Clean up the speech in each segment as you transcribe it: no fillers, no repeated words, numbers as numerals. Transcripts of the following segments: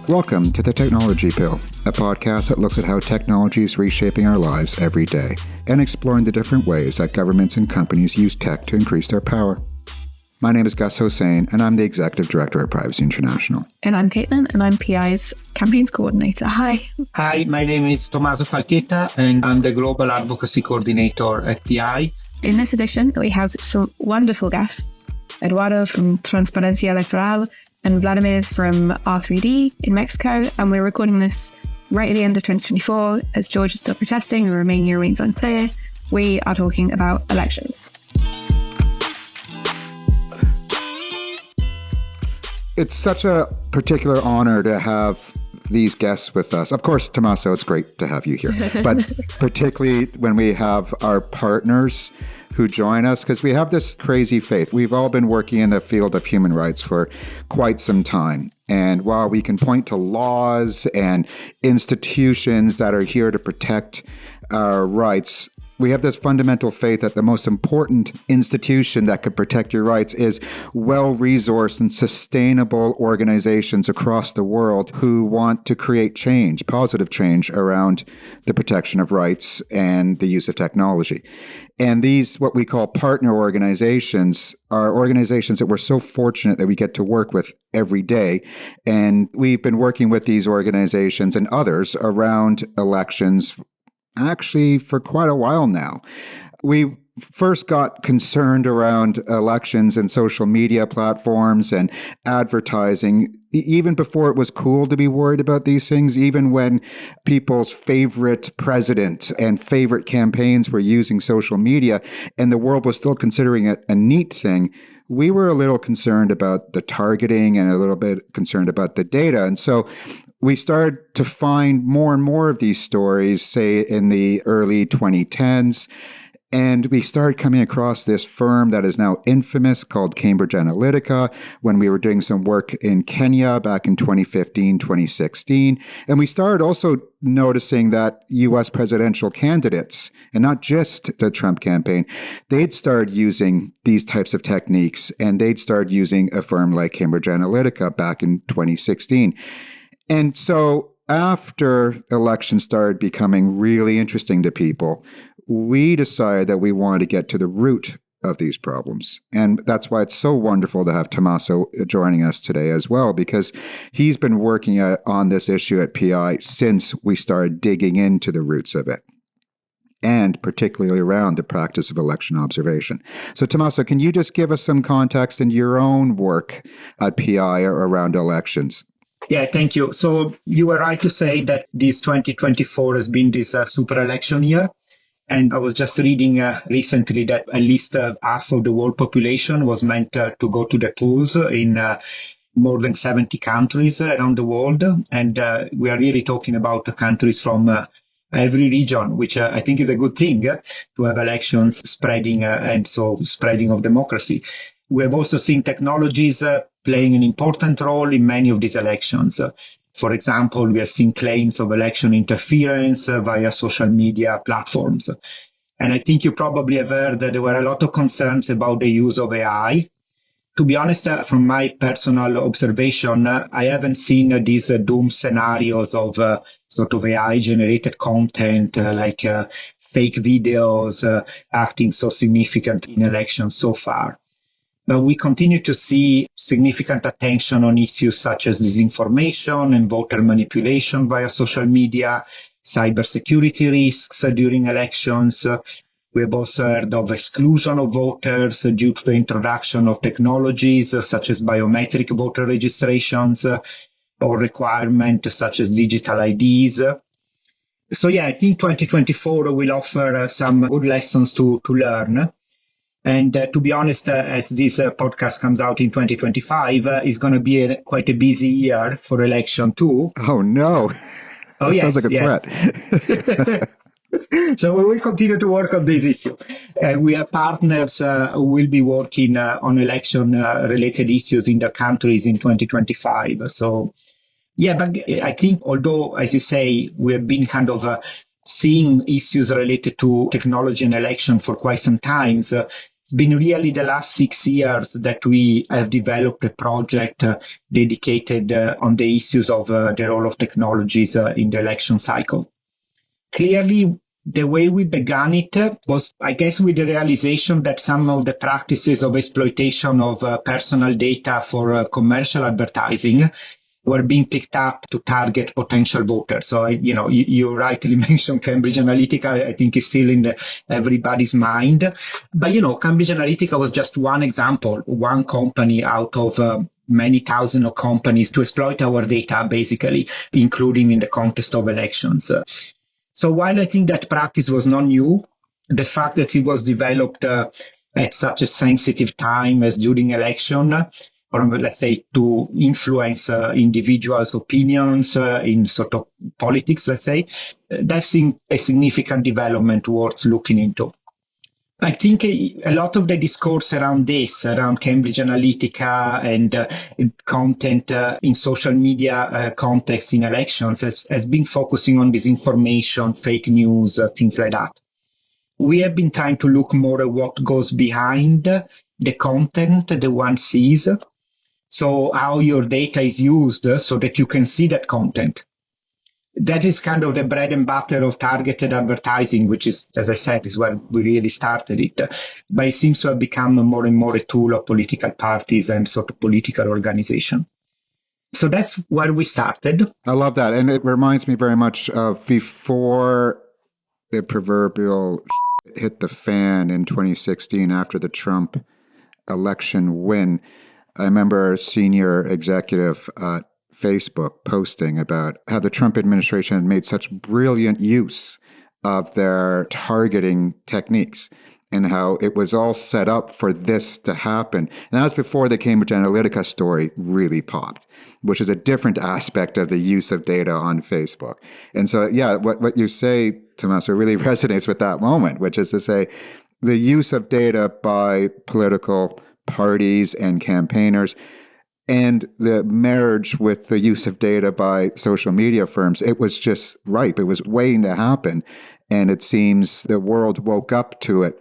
Welcome to The Technology Pill, a podcast that looks at how technology is reshaping our lives every day and exploring the different ways that governments and companies use tech to increase their power. My name is Gus Hossain, and I'm the Executive Director at Privacy International. And I'm Caitlin, and I'm PI's Campaigns Coordinator. Hi. Hi, my name is Tommaso Falchetta, and I'm the Global Advocacy Coordinator at PI. In this edition, we have some wonderful guests. Eduardo from Transparencia Electoral and Vladimir from R3D in Mexico. And we're recording this right at the end of 2024 as Georgia is still protesting and Romania remains unclear. We are talking about elections. It's such a particular honor to have these guests with us. Of course, Tommaso, it's great to have you here, but particularly when we have our partners who join us, because we have this crazy faith. We've all been working in the field of human rights for quite some time. And while we can point to laws and institutions that are here to protect our rights, we have this fundamental faith that the most important institution that could protect your rights is well-resourced and sustainable organizations across the world who want to create change, positive change around the protection of rights and the use of technology. And these, what we call partner organizations, are organizations that we're so fortunate that we get to work with every day. And we've been working with these organizations and others around elections actually for quite a while now. We first got concerned around elections and social media platforms and advertising, even before it was cool to be worried about these things, even when people's favorite president and favorite campaigns were using social media and the world was still considering it a neat thing. We were a little concerned about the targeting and a little bit concerned about the data. And so we started to find more and more of these stories, say in the early 2010s. And we started coming across this firm that is now infamous called Cambridge Analytica when we were doing some work in Kenya back in 2015, 2016. And we started also noticing that U.S. presidential candidates, and not just the Trump campaign, they'd started using these types of techniques, and they'd started using a firm like Cambridge Analytica back in 2016. And so after elections started becoming really interesting to people, we decided that we wanted to get to the root of these problems. And that's why it's so wonderful to have Tommaso joining us today as well, because he's been working on this issue at PI since we started digging into the roots of it, and particularly around the practice of election observation. So Tommaso, can you just give us some context in your own work at PI around elections? Yeah, thank you. So you were right to say that this 2024 has been this super election year. And I was just reading recently that at least half of the world population was meant to go to the polls in more than 70 countries around the world. And we are really talking about countries from every region, which I think is a good thing to have elections spreading and so spreading of democracy. We have also seen technologies playing an important role in many of these elections. For example, we have seen claims of election interference via social media platforms. And I think you probably have heard that there were a lot of concerns about the use of AI. To be honest, from my personal observation, I haven't seen these doom scenarios of sort of AI-generated content like fake videos acting so significant in elections so far. But we continue to see significant attention on issues such as disinformation and voter manipulation via social media, cybersecurity risks during elections. We have also heard of exclusion of voters due to the introduction of technologies such as biometric voter registrations or requirements such as digital IDs. So yeah, I think 2024 will offer some good lessons to learn. And to be honest, as this podcast comes out in 2025, it's going to be quite a busy year for election too. Oh, no. Oh, that yes, sounds like a threat. So we will continue to work on this issue. We have partners who will be working on election-related issues in their countries in 2025. So, yeah, but I think although, as you say, we have been kind of seeing issues related to technology and election for quite some time, It's been really the last 6 years that we have developed a project dedicated on the issues of the role of technologies in the election cycle. Clearly, the way we began it was, I guess, with the realization that some of the practices of exploitation of personal data for commercial advertising were being picked up to target potential voters. So, you rightly mentioned Cambridge Analytica. I think is still in everybody's mind. But, Cambridge Analytica was just one example, one company out of many thousands of companies to exploit our data, basically, including in the context of elections. So while I think that practice was not new, the fact that it was developed at such a sensitive time as during election, or let's say to influence individuals' opinions in sort of politics, let's say, that's a significant development worth looking into. I think a lot of the discourse around this, around Cambridge Analytica and content in social media context in elections has been focusing on disinformation, fake news, things like that. We have been trying to look more at what goes behind the content the one sees. So how your data is used so that you can see that content. That is kind of the bread and butter of targeted advertising, which is, as I said, is where we really started it. But it seems to have become more and more a tool of political parties and sort of political organization. So that's where we started. I love that. And it reminds me very much of before the proverbial hit the fan in 2016 after the Trump election win. I remember a senior executive at Facebook posting about how the Trump administration had made such brilliant use of their targeting techniques and how it was all set up for this to happen. And that was before the Cambridge Analytica story really popped, which is a different aspect of the use of data on Facebook. And so, yeah, what you say, Tommaso, really resonates with that moment, which is to say the use of data by political parties and campaigners and the marriage with the use of data by social media firms, it was just ripe. It was waiting to happen. And it seems the world woke up to it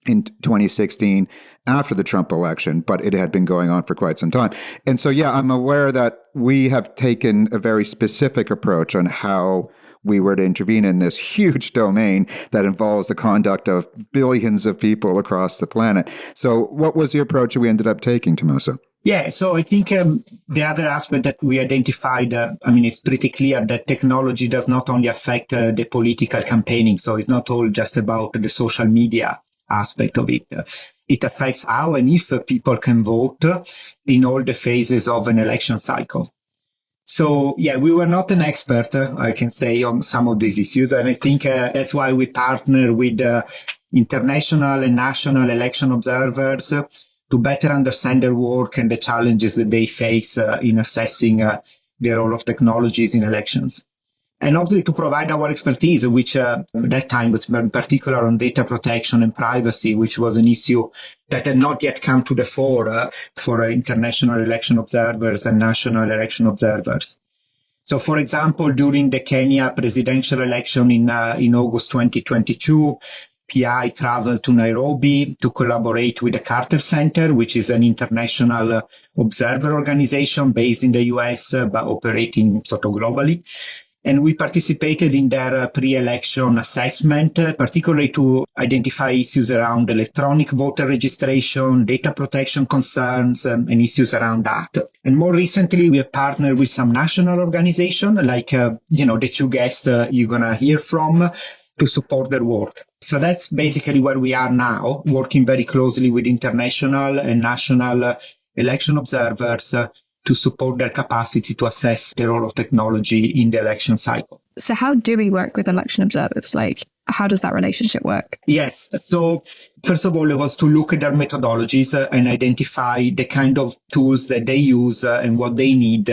in 2016 after the Trump election, but it had been going on for quite some time. And so, yeah, I'm aware that we have taken a very specific approach on how we were to intervene in this huge domain that involves the conduct of billions of people across the planet. So what was the approach that we ended up taking, Tommaso? Yeah, so I think the other aspect that we identified, it's pretty clear that technology does not only affect the political campaigning. So it's not all just about the social media aspect of it. It affects how and if people can vote in all the phases of an election cycle. So, yeah, we were not an expert, I can say, on some of these issues. And I think that's why we partner with international and national election observers to better understand their work and the challenges that they face in assessing the role of technologies in elections. And obviously to provide our expertise, which at that time was in particular on data protection and privacy, which was an issue that had not yet come to the fore for international election observers and national election observers. So, for example, during the Kenya presidential election in August 2022, PI traveled to Nairobi to collaborate with the Carter Center, which is an international observer organization based in the US, but operating sort of globally. And we participated in their pre-election assessment, particularly to identify issues around electronic voter registration, data protection concerns, and issues around that. And more recently, we have partnered with some national organizations, like, the two guests you're going to hear from, to support their work. So that's basically where we are now, working very closely with international and national election observers to support their capacity to assess the role of technology in the election cycle. So how do we work with election observers? How does that relationship work? Yes. So first of all, it was to look at their methodologies and identify the kind of tools that they use and what they need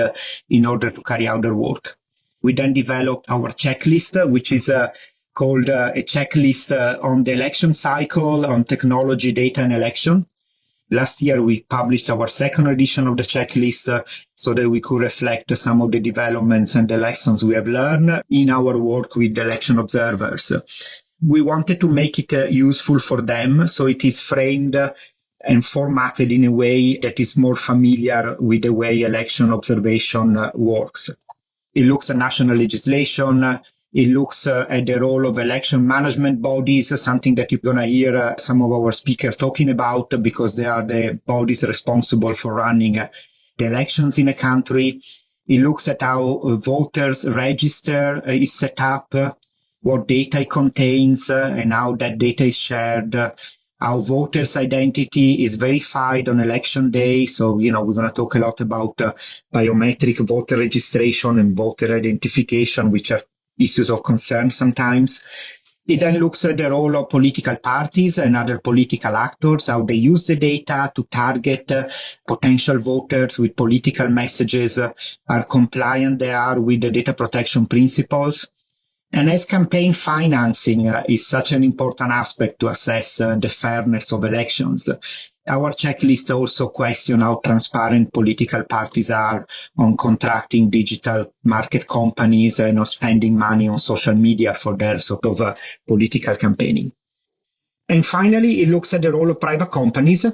in order to carry out their work. We then developed our checklist, which is called a checklist on the election cycle, on technology, data, and election. Last year, we published our second edition of the checklist so that we could reflect some of the developments and the lessons we have learned in our work with election observers. we wanted to make it useful for them. So it is framed and formatted in a way that is more familiar with the way election observation works. It looks at national legislation. It looks at the role of election management bodies, something that you're going to hear some of our speakers talking about, because they are the bodies responsible for running the elections in a country. It looks at how voters register is set up, what data it contains, and how that data is shared, how voters' identity is verified on election day. So, we're going to talk a lot about biometric voter registration and voter identification, which are issues of concern sometimes. It then looks at the role of political parties and other political actors, how they use the data to target potential voters with political messages, how compliant they are with the data protection principles. And as campaign financing is such an important aspect to assess the fairness of elections, our checklist also questions how transparent political parties are on contracting digital market companies and spending money on social media for their sort of political campaigning. And finally, it looks at the role of private companies. I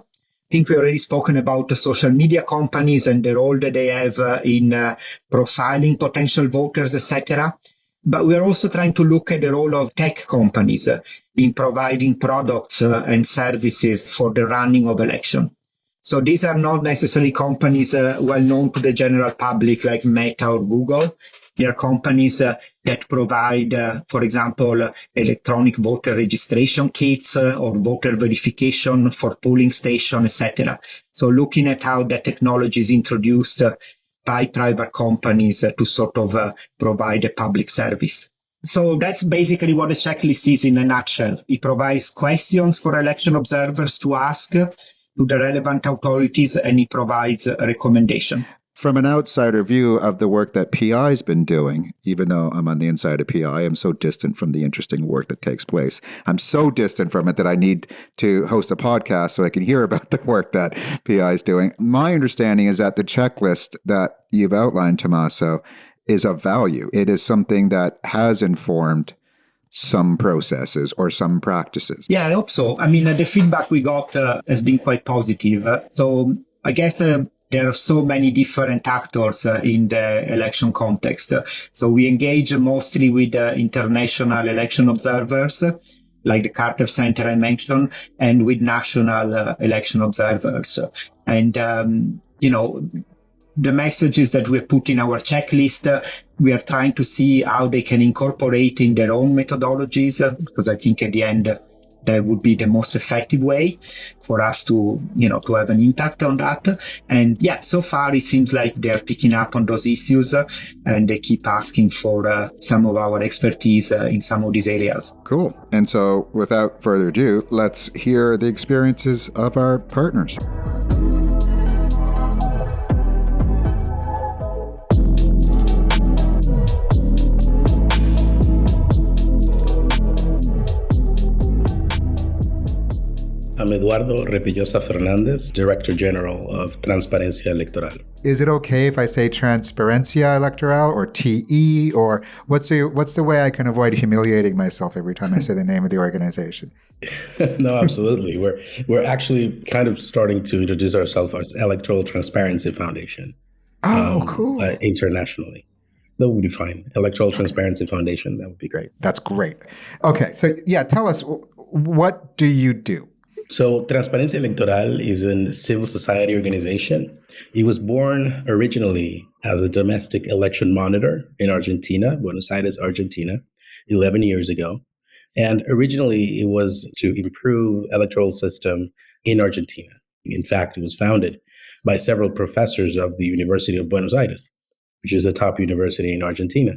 think we already spoken about the social media companies and the role that they have in profiling potential voters, etc. But we're also trying to look at the role of tech companies in providing products and services for the running of election. So these are not necessarily companies well known to the general public like Meta or Google. They are companies that provide, for example, electronic voter registration kits or voter verification for polling stations, etc. So looking at how the technology is introduced by private companies to sort of provide a public service. So that's basically what the checklist is in a nutshell. It provides questions for election observers to ask to the relevant authorities, and it provides a recommendation. From an outsider view of the work that PI has been doing, even though I'm on the inside of PI, I'm so distant from the interesting work that takes place. I'm so distant from it that I need to host a podcast so I can hear about the work that PI is doing. My understanding is that the checklist that you've outlined, Tommaso, is of value. It is something that has informed some processes or some practices. Yeah, I hope so. I mean, the feedback we got has been quite positive. So I guess there are so many different actors in the election context. So we engage mostly with international election observers, like the Carter Center I mentioned, and with national election observers. And, the messages that we put in our checklist, we are trying to see how they can incorporate in their own methodologies, because I think at the end, that would be the most effective way for us to have an impact on that. And yeah, so far it seems like they're picking up on those issues and they keep asking for some of our expertise in some of these areas. Cool. And so without further ado, let's hear the experiences of our partners. I'm Eduardo Repillosa Fernandez, Director General of Transparencia Electoral. Is it okay if I say Transparencia Electoral or TE, or what's the way I can avoid humiliating myself every time I say the name of the organization? No, absolutely. We're actually kind of starting to introduce ourselves as Electoral Transparency Foundation. Oh, cool. Internationally. That would be fine. Electoral Transparency Foundation, that would be great. That's great. Okay, so yeah, tell us, what do you do? So Transparencia Electoral is a civil society organization. It was born originally as a domestic election monitor in Argentina, Buenos Aires, Argentina, 11 years ago. And originally it was to improve electoral system in Argentina. In fact, it was founded by several professors of the University of Buenos Aires, which is a top university in Argentina.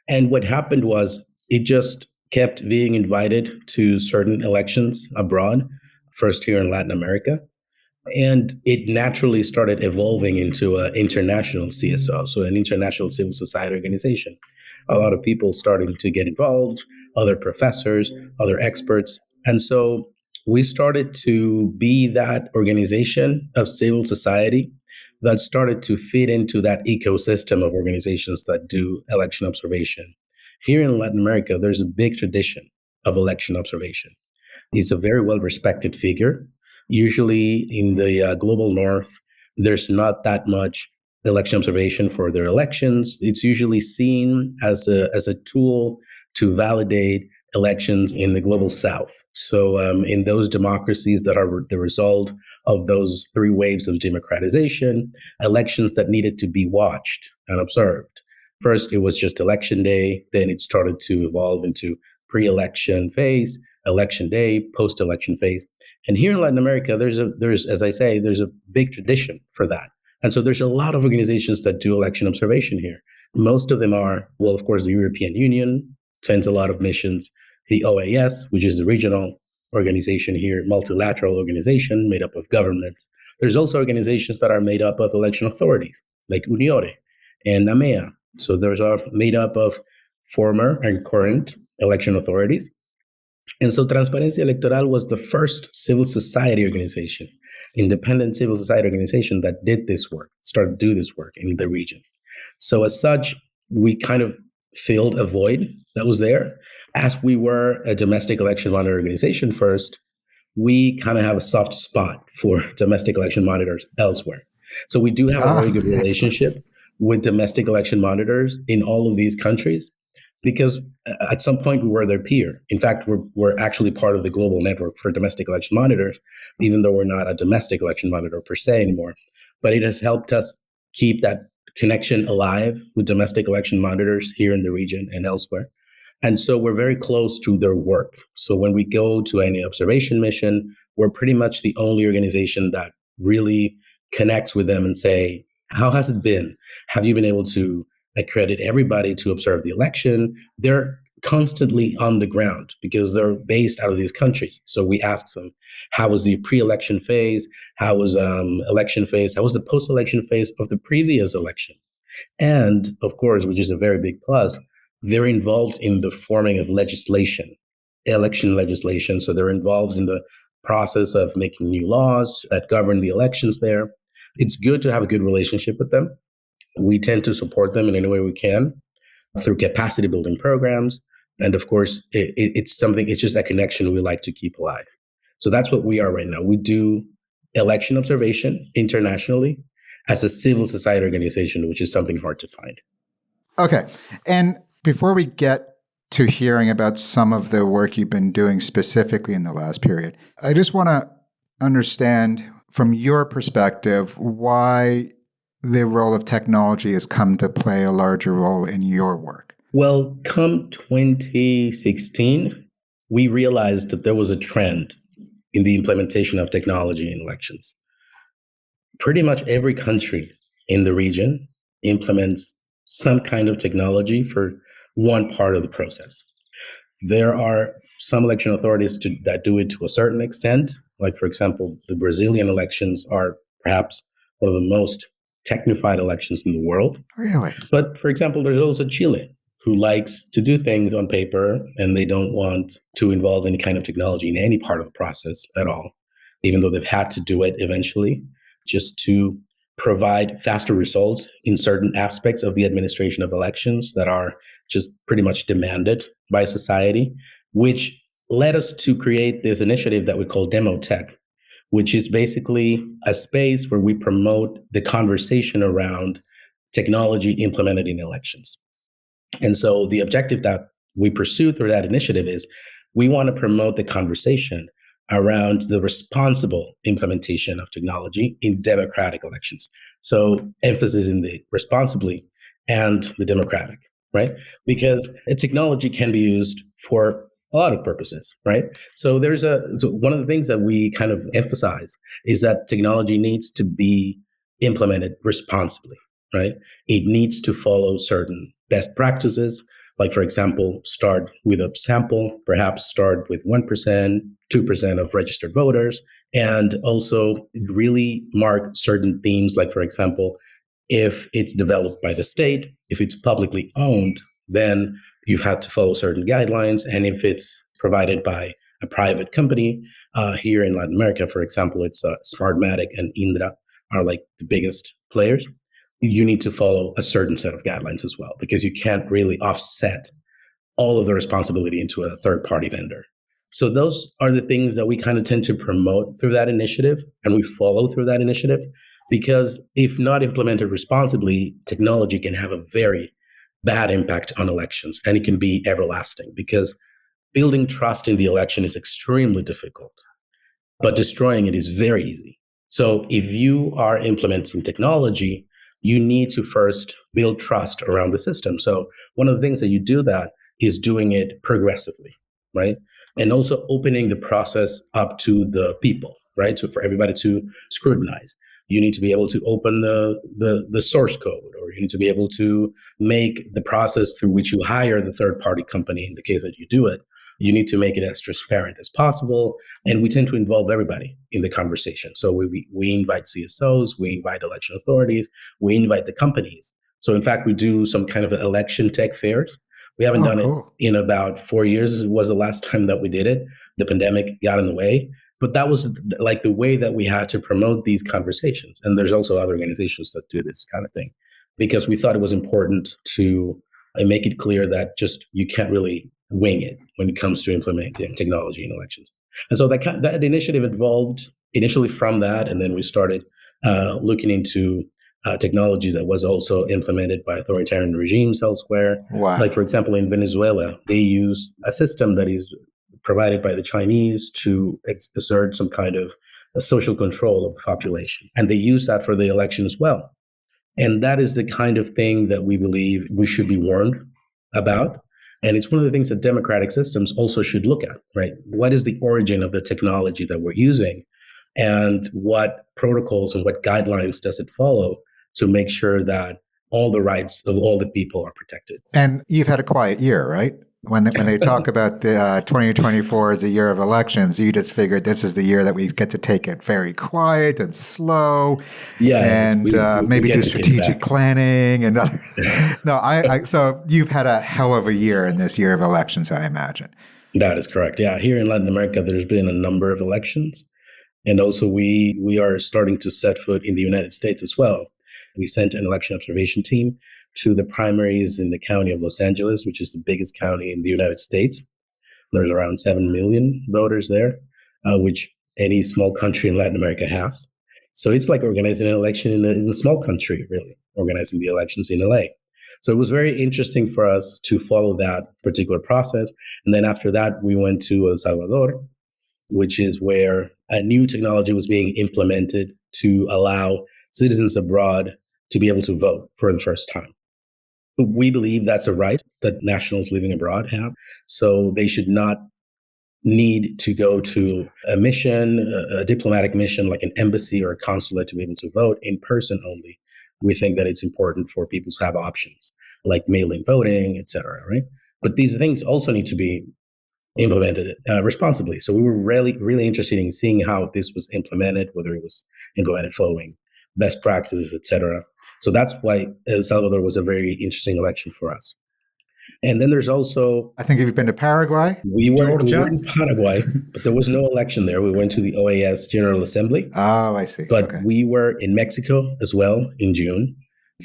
And what happened was it just kept being invited to certain elections abroad, first here in Latin America. And it naturally started evolving into an international CSO, so an international civil society organization. A lot of people starting to get involved, other professors, other experts. And so we started to be that organization of civil society that started to fit into that ecosystem of organizations that do election observation. Here in Latin America, there's a big tradition of election observation. He's a very well-respected figure. Usually in the global north, there's not that much election observation for their elections. It's usually seen as a tool to validate elections in the global south. So in those democracies that are the result of those three waves of democratization, elections that needed to be watched and observed. First, it was just election day. Then it started to evolve into pre-election phase, election day, post-election phase. And here in Latin America, there's, as I say, there's a big tradition for that. And so there's a lot of organizations that do election observation here. Most of them are, well, of course, the European Union sends a lot of missions. The OAS, which is the regional organization here, multilateral organization made up of governments. There's also organizations that are made up of election authorities, like Uniore and NAMEA. So those are made up of former and current election authorities. And so Transparencia Electoral was the first civil society organization, independent civil society organization that did this work, started to do this work in the region. So as such, we kind of filled a void that was there. As we were a domestic election monitor organization first, we kind of have a soft spot for domestic election monitors elsewhere. So we do have a very good relationship with domestic election monitors in all of these countries, because at some point we were their peer. In fact, we're actually part of the global network for domestic election monitors, even though we're not a domestic election monitor per se anymore. But it has helped us keep that connection alive with domestic election monitors here in the region and elsewhere. And so we're very close to their work. So when we go to any observation mission, we're pretty much the only organization that really connects with them and say, how has it been? Have you been able to accredit everybody to observe the election? They're constantly on the ground because they're based out of these countries. So we asked them, how was the pre-election phase? How was election phase? How was the post-election phase of the previous election? And of course, which is a very big plus, they're involved in the forming of legislation, election legislation. So they're involved in the process of making new laws that govern the elections there. It's good to have a good relationship with them. We tend to support them in any way we can through capacity building programs. And of course, it's something, it's just that connection we like to keep alive. So that's what we are right now. We do election observation internationally as a civil society organization, which is something hard to find. Okay. And before we get to hearing about some of the work you've been doing specifically in the last period, I just want to understand from your perspective why the role of technology has come to play a larger role in your work. Well, come 2016, we realized that there was a trend in the implementation of technology in elections. Pretty much every country in the region implements some kind of technology for one part of the process. There are some election authorities that do it to a certain extent. Like, for example, the Brazilian elections are perhaps one of the most technified elections in the world. Really? But for example, there's also Chile, who likes to do things on paper and they don't want to involve any kind of technology in any part of the process at all, even though they've had to do it eventually just to provide faster results in certain aspects of the administration of elections that are just pretty much demanded by society, which led us to create this initiative that we call Demo Tech, which is basically a space where we promote the conversation around technology implemented in elections. And so the objective that we pursue through that initiative is we want to promote the conversation around the responsible implementation of technology in democratic elections. So emphasis in the responsibly and the democratic, right? Because technology can be used for a lot of purposes, right? So so one of the things that we kind of emphasize is that technology needs to be implemented responsibly, right? It needs to follow certain best practices. Like, for example, start with a sample, perhaps start with 1%, 2% of registered voters, and also really mark certain themes. Like, for example, if it's developed by the state, if it's publicly owned, then you have to follow certain guidelines. And if it's provided by a private company, here in Latin America, for example, it's Smartmatic and Indra are like the biggest players. You need to follow a certain set of guidelines as well, because you can't really offset all of the responsibility into a third-party vendor. So those are the things that we kind of tend to promote through that initiative, and we follow through that initiative, because if not implemented responsibly, technology can have a very bad impact on elections, and it can be everlasting, because building trust in the election is extremely difficult, but destroying it is very easy. So if you are implementing technology, you need to first build trust around the system. So one of the things that you do that is doing it progressively, right? And also opening the process up to the people, right? So for everybody to scrutinize, you need to be able to open the source code, or you need to be able to make the process through which you hire the third party company, in the case that you do it, you need to make it as transparent as possible. And we tend to involve everybody in the conversation. So we invite CSOs, we invite election authorities, we invite the companies. So in fact, we do some kind of election tech fairs. We haven't done it in about 4 years. It was the last time that we did it. The pandemic got in the way. But that was like the way that we had to promote these conversations. And there's also other organizations that do this kind of thing, because we thought it was important to make it clear that just you can't really wing it when it comes to implementing technology in elections. And so that initiative evolved initially from that. And then we started looking into technology that was also implemented by authoritarian regimes elsewhere. Wow. Like, for example, in Venezuela, they use a system that is provided by the Chinese to exert some kind of a social control of the population. And they use that for the election as well. And that is the kind of thing that we believe we should be warned about. And it's one of the things that democratic systems also should look at, right? What is the origin of the technology that we're using? And what protocols and what guidelines does it follow to make sure that all the rights of all the people are protected? And you've had a quiet year, right? When they talk about the 2024 as a year of elections, you just figured this is the year that we get to take it very quiet and slow, and maybe do strategic planning and other. No, so you've had a hell of a year in this year of elections, I imagine. That is correct. Yeah, here in Latin America, there's been a number of elections, and also we are starting to set foot in the United States as well. We sent an election observation team to the primaries in the county of Los Angeles, which is the biggest county in the United States. There's around 7 million voters there, which any small country in Latin America has. So it's like organizing an election in a small country, really, organizing the elections in LA. So it was very interesting for us to follow that particular process. And then after that, we went to El Salvador, which is where a new technology was being implemented to allow citizens abroad to be able to vote for the first time. We believe that's a right that nationals living abroad have. So they should not need to go to a mission, a diplomatic mission like an embassy or a consulate to be able to vote in person only. We think that it's important for people to have options like mail-in voting, et cetera, right? But these things also need to be implemented responsibly. So we were really interested in seeing how this was implemented, whether it was implemented following best practices, et cetera. So that's why El Salvador was a very interesting election for us. And then there's also... I think you've been to Paraguay? We were in Paraguay, but there was no election there. We went to the OAS General Assembly. Oh, I see. But we were in Mexico as well in June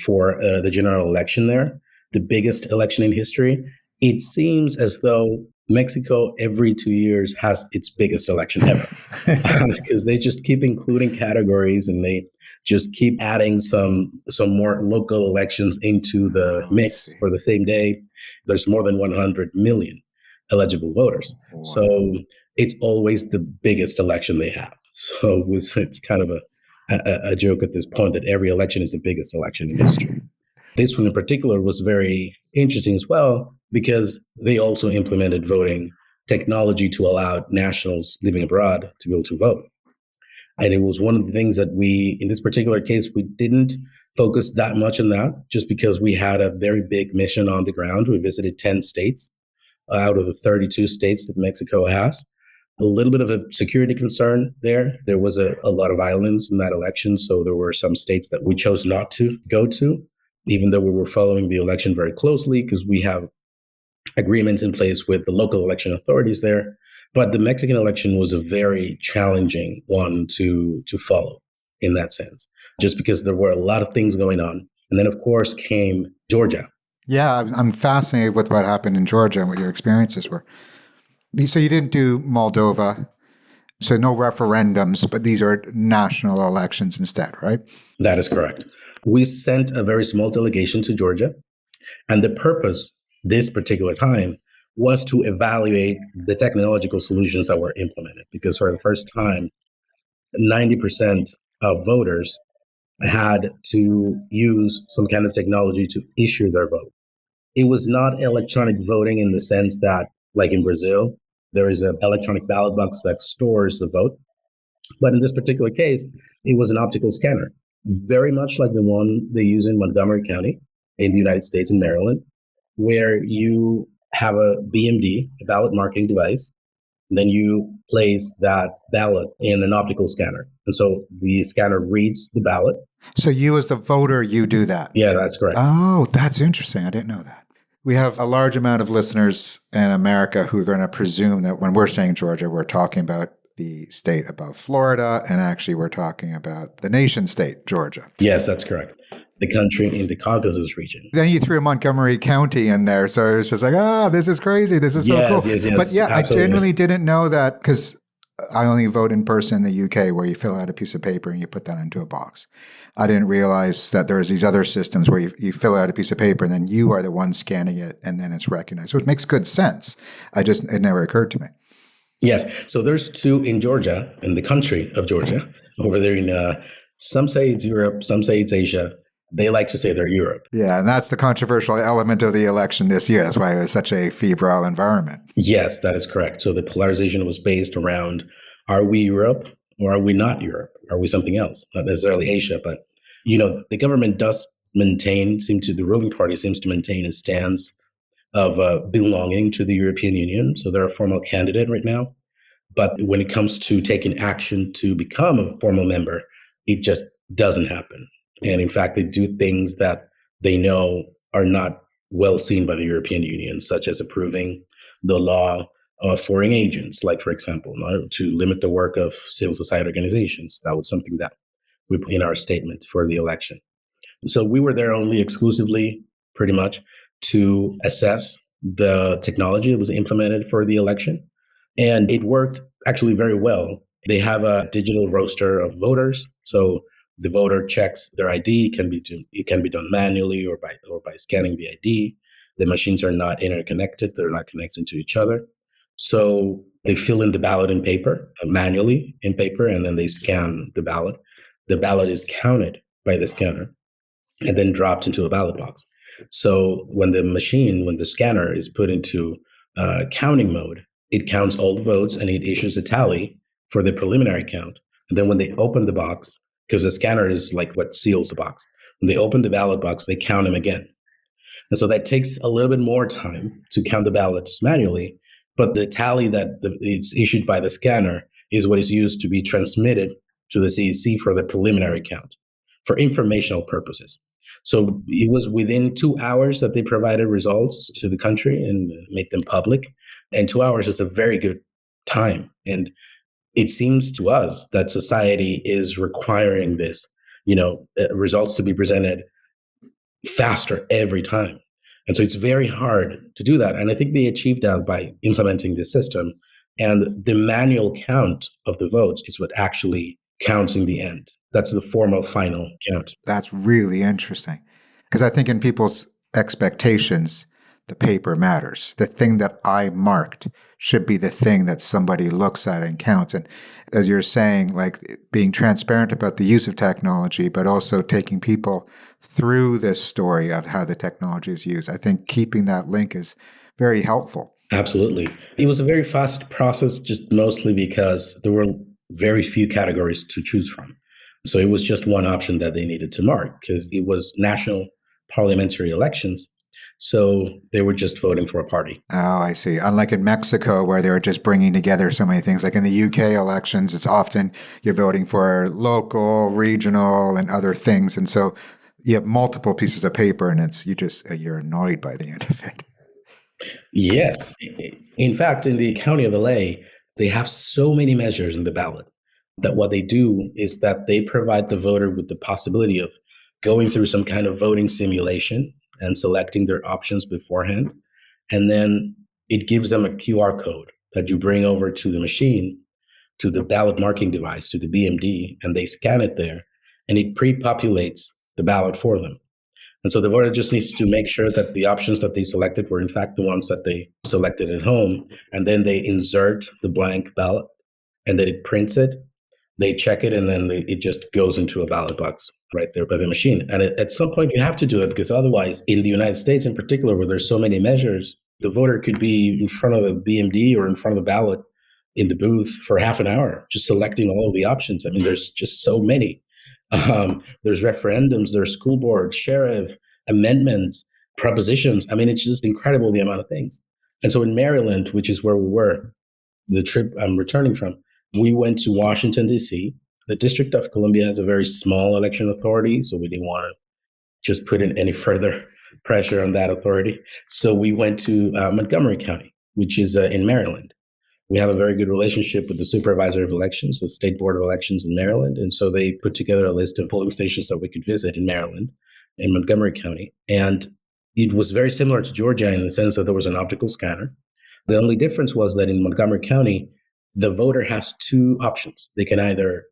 for the general election there, the biggest election in history. It seems as though Mexico every 2 years has its biggest election ever because they just keep including categories and they just keep adding some more local elections into the mix for the same day. There's more than 100 million eligible voters. Wow. So it's always the biggest election they have. So it's kind of a joke at this point that every election is the biggest election in history. This one in particular was very interesting as well because they also implemented voting technology to allow nationals living abroad to be able to vote. And it was one of the things that we, in this particular case, we didn't focus that much on that just because we had a very big mission on the ground. We visited 10 states out of the 32 states that Mexico has. A little bit of a security concern there. There was a lot of violence in that election. So there were some states that we chose not to go to, even though we were following the election very closely because we have agreements in place with the local election authorities there. But the Mexican election was a very challenging one to follow in that sense, just because there were a lot of things going on. And then, of course, came Georgia. Yeah, I'm fascinated with what happened in Georgia and what your experiences were. So you didn't do Moldova, so no referendums, but these are national elections instead, right? That is correct. We sent a very small delegation to Georgia, and the purpose this particular time was to evaluate the technological solutions that were implemented, because for the first time, 90% of voters had to use some kind of technology to issue their vote. It was not electronic voting in the sense that, like in Brazil, there is an electronic ballot box that stores the vote. But in this particular case, it was an optical scanner, very much like the one they use in Montgomery County in the United States in Maryland, where you have a BMD, a ballot marking device, and then you place that ballot in an optical scanner. And so the scanner reads the ballot. So you as the voter, you do that? Yeah, that's correct. Oh, that's interesting. I didn't know that. We have a large amount of listeners in America who are going to presume that when we're saying Georgia, we're talking about the state above Florida, and actually we're talking about the nation state, Georgia. Yes, that's correct. The country in the Caucasus region. Then you threw Montgomery County in there. So it's just like, this is crazy. This is so cool. Yes, but yeah, absolutely. I genuinely didn't know that because I only vote in person in the UK where you fill out a piece of paper and you put that into a box. I didn't realize that there's these other systems where you fill out a piece of paper and then you are the one scanning it and then it's recognized. So it makes good sense. It never occurred to me. Yes. So there's two in Georgia, in the country of Georgia, over there in, some say it's Europe, some say it's Asia. They like to say they're Europe. Yeah, and that's the controversial element of the election this year. That's why it was such a febrile environment. Yes, that is correct. So the polarization was based around, are we Europe or are we not Europe? Are we something else? Not necessarily Asia, but, the government does the ruling party seems to maintain a stance of belonging to the European Union. So they're a formal candidate right now. But when it comes to taking action to become a formal member, it just doesn't happen. And in fact, they do things that they know are not well seen by the European Union, such as approving the law of foreign agents, like, for example, to limit the work of civil society organizations. That was something that we put in our statement for the election. So we were there only exclusively, pretty much, to assess the technology that was implemented for the election. And it worked actually very well. They have a digital roster of voters. So the voter checks their ID. It can be done manually or by scanning the ID. The machines are not interconnected. They're not connected to each other. So they fill in the ballot in paper, manually in paper, and then they scan the ballot. The ballot is counted by the scanner and then dropped into a ballot box. So when the scanner is put into counting mode, it counts all the votes and it issues a tally for the preliminary count. And then when they open the box, because the scanner is like what seals the box, when they open the ballot box, they count them again. And so that takes a little bit more time to count the ballots manually. But the tally is issued by the scanner is what is used to be transmitted to the CEC for the preliminary count for informational purposes. So it was within 2 hours that they provided results to the country and made them public. And 2 hours is a very good time. And it seems to us that society is requiring this, results to be presented faster every time. And so it's very hard to do that. And I think they achieved that by implementing this system. And the manual count of the votes is what actually counts in the end. That's the formal final count. That's really interesting. Because I think in people's expectations, the paper matters. The thing that I marked should be the thing that somebody looks at and counts. And as you're saying, like being transparent about the use of technology, but also taking people through this story of how the technology is used. I think keeping that link is very helpful. Absolutely. It was a very fast process, just mostly because there were very few categories to choose from. So it was just one option that they needed to mark because it was national parliamentary elections. So they were just voting for a party. Oh, I see. Unlike in Mexico, where they were just bringing together so many things. Like in the UK elections, it's often you're voting for local, regional, and other things. And so you have multiple pieces of paper and you're annoyed by the end of it. Yes. In fact, in the county of LA, they have so many measures in the ballot that what they do is that they provide the voter with the possibility of going through some kind of voting simulation and selecting their options beforehand. And then it gives them a QR code that you bring over to the machine, to the ballot marking device, to the BMD, and they scan it there, and it pre-populates the ballot for them. And so the voter just needs to make sure that the options that they selected were in fact the ones that they selected at home. And then they insert the blank ballot, and then it prints it. They check it, and then it just goes into a ballot box right there by the machine. And at some point you have to do it, because otherwise, in the United States in particular, where there's so many measures, the voter could be in front of the BMD or in front of the ballot in the booth for half an hour, just selecting all of the options. I mean, there's just so many. There's referendums, there's school board, sheriff, amendments, propositions. I mean, it's just incredible the amount of things. And so in Maryland, which is where we were, the trip I'm returning from, we went to Washington, D.C. The District of Columbia has a very small election authority, so we didn't want to just put in any further pressure on that authority. So we went to Montgomery County, which is in Maryland. We have a very good relationship with the supervisor of elections, the State Board of Elections in Maryland. And so they put together a list of polling stations that we could visit in Maryland, in Montgomery County. And it was very similar to Georgia in the sense that there was an optical scanner. The only difference was that in Montgomery County, the voter has two options. They can either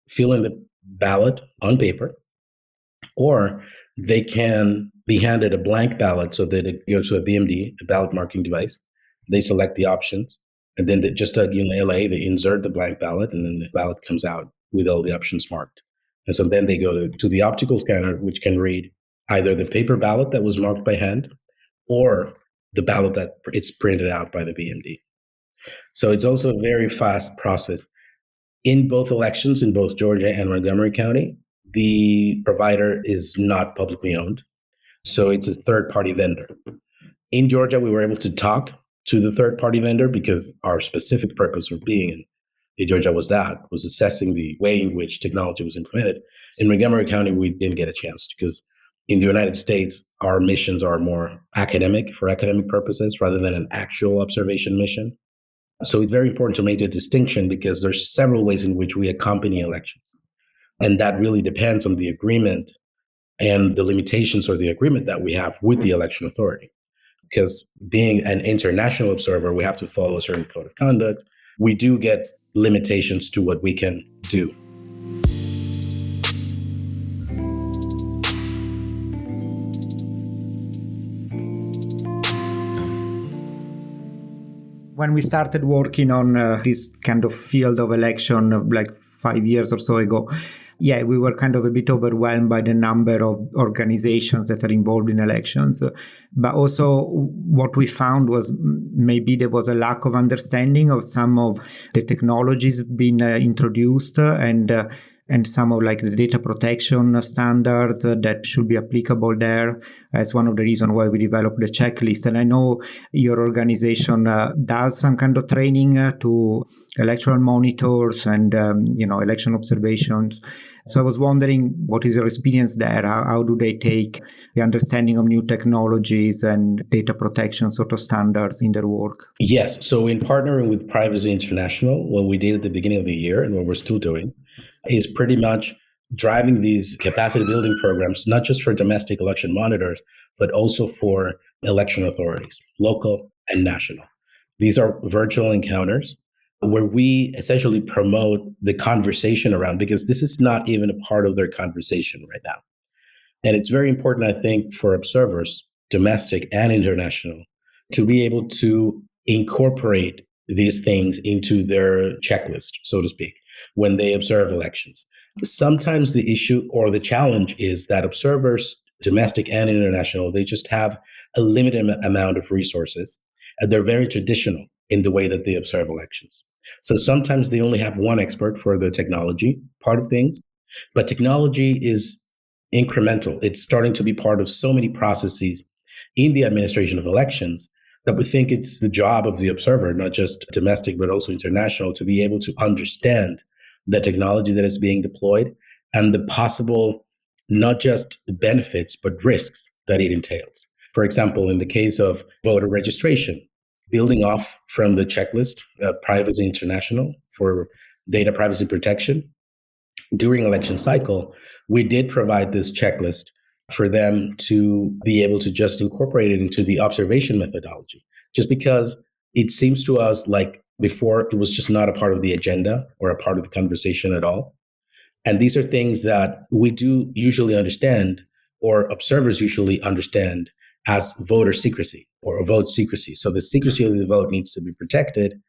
fill in the ballot on paper, or they can be handed a blank ballot so that it goes to a BMD, a ballot marking device. They select the options. And then just like in LA, they insert the blank ballot, and then the ballot comes out with all the options marked. And so then they go to the optical scanner, which can read either the paper ballot that was marked by hand or the ballot that it's printed out by the BMD. So it's also a very fast process. In both elections, in both Georgia and Montgomery County, the provider is not publicly owned. So it's a third-party vendor. In Georgia, we were able to talk to the third-party vendor because our specific purpose of being in Georgia was assessing the way in which technology was implemented. In Montgomery County, we didn't get a chance because in the United States, our missions are more academic, for academic purposes, rather than an actual observation mission. So it's very important to make the distinction because there's several ways in which we accompany elections. And that really depends on the agreement and the limitations or the agreement that we have with the election authority. Because being an international observer, we have to follow a certain code of conduct. We do get limitations to what we can do. When we started working on this kind of field of election like 5 years or so ago, we were kind of a bit overwhelmed by the number of organizations that are involved in elections. But also what we found was maybe there was a lack of understanding of some of the technologies being introduced and some of like the data protection standards that should be applicable there as one of the reasons why we developed the checklist. And I know your organization does some kind of training to electoral monitors and election observations. So I was wondering, what is your experience there? How do they take the understanding of new technologies and data protection sort of standards in their work? Yes. So in partnering with Privacy International, what we did at the beginning of the year and what we're still doing is pretty much driving these capacity building programs, not just for domestic election monitors, but also for election authorities, local and national. These are virtual encounters where we essentially promote the conversation around, because this is not even a part of their conversation right now. And it's very important, I think, for observers, domestic and international, to be able to incorporate these things into their checklist, so to speak, when they observe elections. Sometimes the issue or the challenge is that observers, domestic and international, they just have a limited amount of resources, and they're very traditional in the way that they observe elections. So sometimes they only have one expert for the technology part of things, but technology is incremental. It's starting to be part of so many processes in the administration of elections that we think it's the job of the observer, not just domestic, but also international, to be able to understand the technology that is being deployed and the possible, not just benefits, but risks that it entails. For example, in the case of voter registration, building off from the checklist, Privacy International for data privacy protection, during election cycle, we did provide this checklist for them to be able to just incorporate it into the observation methodology, just because it seems to us like before it was just not a part of the agenda or a part of the conversation at all. And these are things that we do usually understand, or observers usually understand, as voter secrecy or vote secrecy. So the secrecy of the vote needs to be protected.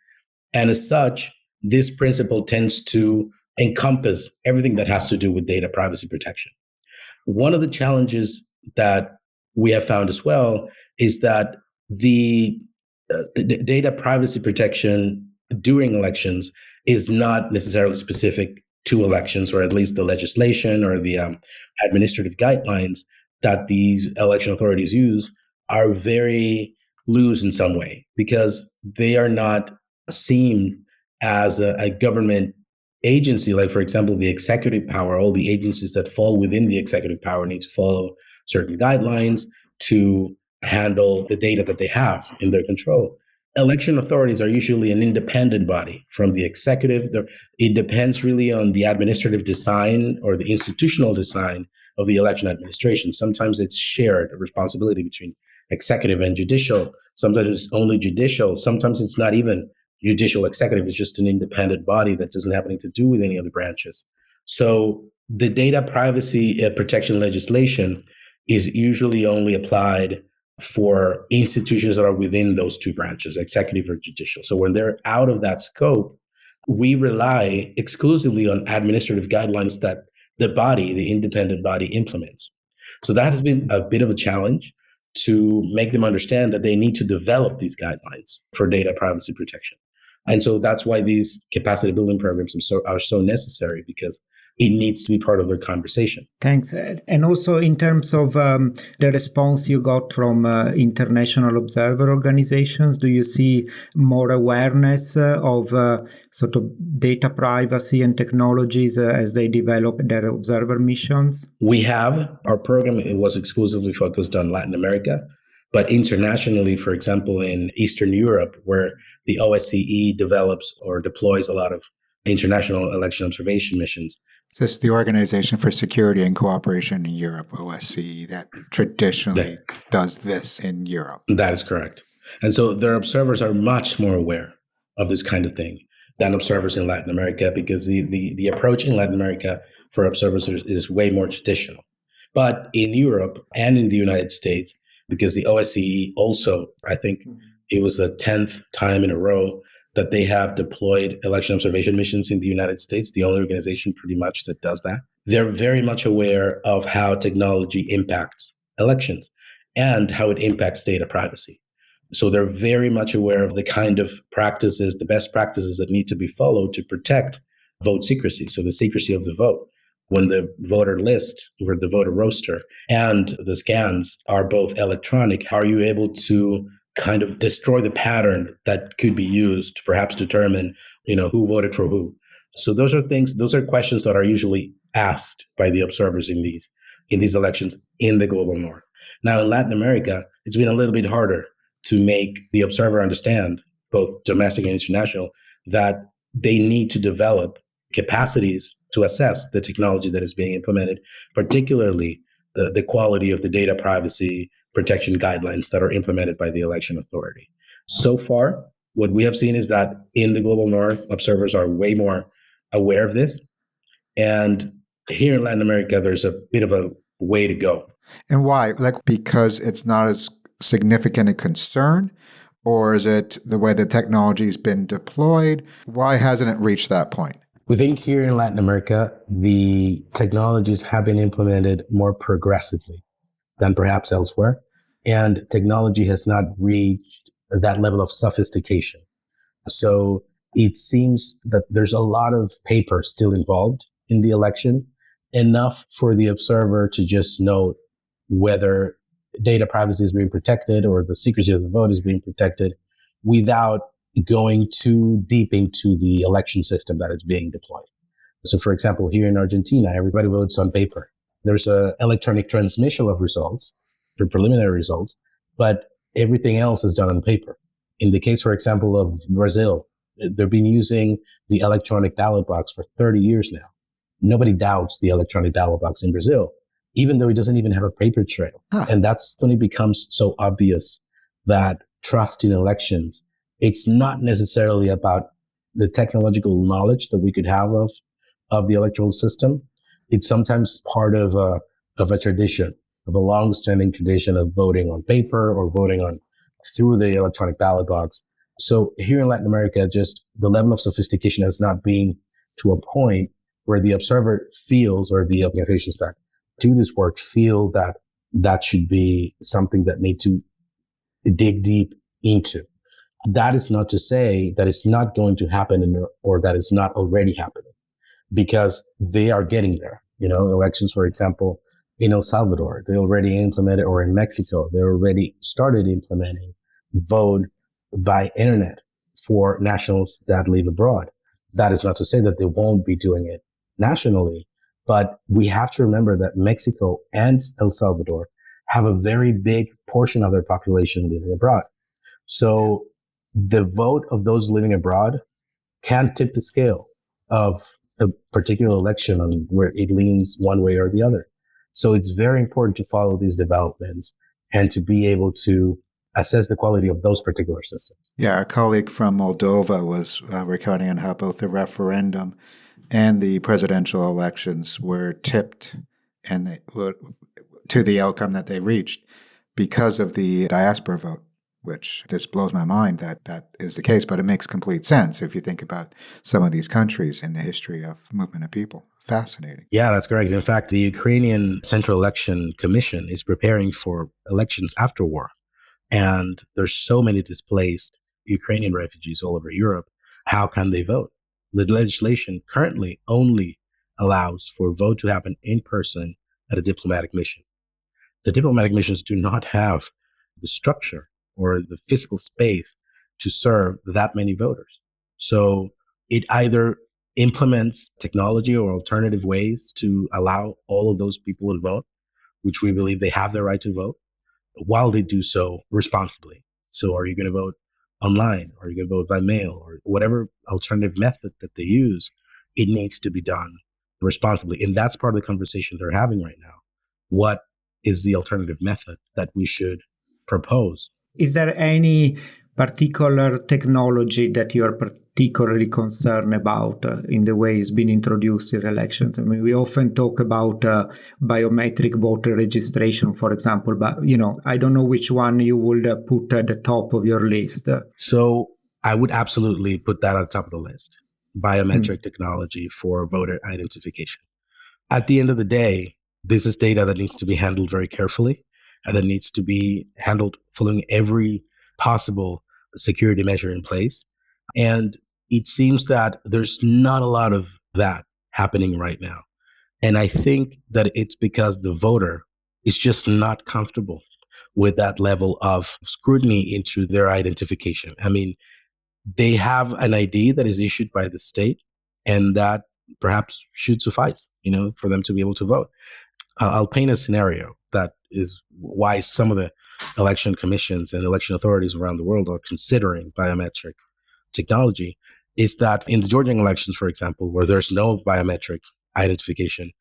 And as such, this principle tends to encompass everything that has to do with data privacy protection. One of the challenges that we have found as well is that the data privacy protection during elections is not necessarily specific to elections, or at least the legislation or the administrative guidelines that these election authorities use are very loose in some way, because they are not seen as a government agency. Like, for example, the executive power, all the agencies that fall within the executive power need to follow certain guidelines to handle the data that they have in their control. Election authorities are usually an independent body from the executive. It depends really on the administrative design or the institutional design of the election administration. Sometimes it's shared responsibility between executive and judicial. Sometimes it's only judicial. Sometimes it's not even judicial executive. It's just an independent body that doesn't have anything to do with any of the branches. So the data privacy protection legislation is usually only applied for institutions that are within those two branches, executive or judicial. So when they're out of that scope, we rely exclusively on administrative guidelines that the independent body, implements. So that has been a bit of a challenge to make them understand that they need to develop these guidelines for data privacy protection. And so that's why these capacity building programs are so necessary, because it needs to be part of their conversation. Thanks, Ed. And also in terms of the response you got from international observer organizations, do you see more awareness of sort of data privacy and technologies as they develop their observer missions? We have. Our program, it was exclusively focused on Latin America. But internationally, for example, in Eastern Europe, where the OSCE develops or deploys a lot of international election observation missions. This is the Organization for Security and Cooperation in Europe, OSCE, that traditionally does this in Europe. That is correct. And so their observers are much more aware of this kind of thing than observers in Latin America, because the approach in Latin America for observers is way more traditional. But in Europe and in the United States, because the OSCE also, I think it was the 10th time in a row that they have deployed election observation missions in the United States, the only organization pretty much that does that. They're very much aware of how technology impacts elections and how it impacts data privacy. So they're very much aware of the kind of practices, the best practices that need to be followed to protect vote secrecy, so the secrecy of the vote. When the voter list or the voter roster and the scans are both electronic, how are you able to kind of destroy the pattern that could be used to perhaps determine, who voted for who? So those are questions that are usually asked by the observers in these elections in the global north. Now in Latin America, it's been a little bit harder to make the observer understand, both domestic and international, that they need to develop capacities to assess the technology that is being implemented, particularly the quality of the data privacy protection guidelines that are implemented by the election authority. So far, what we have seen is that in the global north, observers are way more aware of this. And here in Latin America, there's a bit of a way to go. And why? Because it's not as significant a concern? Or is it the way the technology has been deployed? Why hasn't it reached that point? We think here in Latin America, the technologies have been implemented more progressively than perhaps elsewhere. And technology has not reached that level of sophistication. So it seems that there's a lot of paper still involved in the election, enough for the observer to just know whether data privacy is being protected or the secrecy of the vote is being protected, without going too deep into the election system that is being deployed. So for example, here in Argentina, everybody votes on paper. There's an electronic transmission of results, the preliminary results, but everything else is done on paper. In the case, for example, of Brazil, they've been using the electronic ballot box for 30 years now. Nobody doubts the electronic ballot box in Brazil, even though it doesn't even have a paper trail. And that's when it becomes so obvious that trust in elections, it's not necessarily about the technological knowledge that we could have of the electoral system. It's sometimes part of a tradition, of a long-standing tradition of voting on paper or voting on through the electronic ballot box. So here in Latin America, just the level of sophistication has not been to a point where the observer feels, or the organizations that do this work feel, that that should be something that need to dig deep into. That is not to say that it's not going to happen or that it's not already happening, because they are getting there. Elections, for example, in El Salvador, they already implemented, or in Mexico, they already started implementing vote by internet for nationals that live abroad. That is not to say that they won't be doing it nationally, but we have to remember that Mexico and El Salvador have a very big portion of their population living abroad. So the vote of those living abroad can tip the scale of a particular election on where it leans one way or the other. So it's very important to follow these developments and to be able to assess the quality of those particular systems. Yeah, our colleague from Moldova was recounting on how both the referendum and the presidential elections were tipped and to the outcome that they reached because of the diaspora vote, which this blows my mind that that is the case, but it makes complete sense if you think about some of these countries in the history of movement of people. Fascinating. Yeah, that's correct. In fact, the Ukrainian Central Election Commission is preparing for elections after war. And there's so many displaced Ukrainian refugees all over Europe. How can they vote? The legislation currently only allows for a vote to happen in person at a diplomatic mission. The diplomatic missions do not have the structure or the physical space to serve that many voters. So it either implements technology or alternative ways to allow all of those people to vote, which we believe they have the right to vote, while they do so responsibly. So are you going to vote online? Are you going to vote by mail? Or whatever alternative method that they use, it needs to be done responsibly. And that's part of the conversation they're having right now. What is the alternative method that we should propose? Is there any particular technology that you are particularly concerned about in the way it's been introduced in elections? I mean, we often talk about biometric voter registration, for example, but, I don't know which one you would put at the top of your list. So I would absolutely put that on top of the list. Biometric technology for voter identification. At the end of the day, this is data that needs to be handled very carefully and that needs to be handled following every possible security measure in place. And it seems that there's not a lot of that happening right now. And I think that it's because the voter is just not comfortable with that level of scrutiny into their identification. I mean, they have an ID that is issued by the state, and that perhaps should suffice, for them to be able to vote. I'll paint a scenario that is why some of the election commissions and election authorities around the world are considering biometric technology. Is that in the Georgian elections, for example, where there's no biometric identification,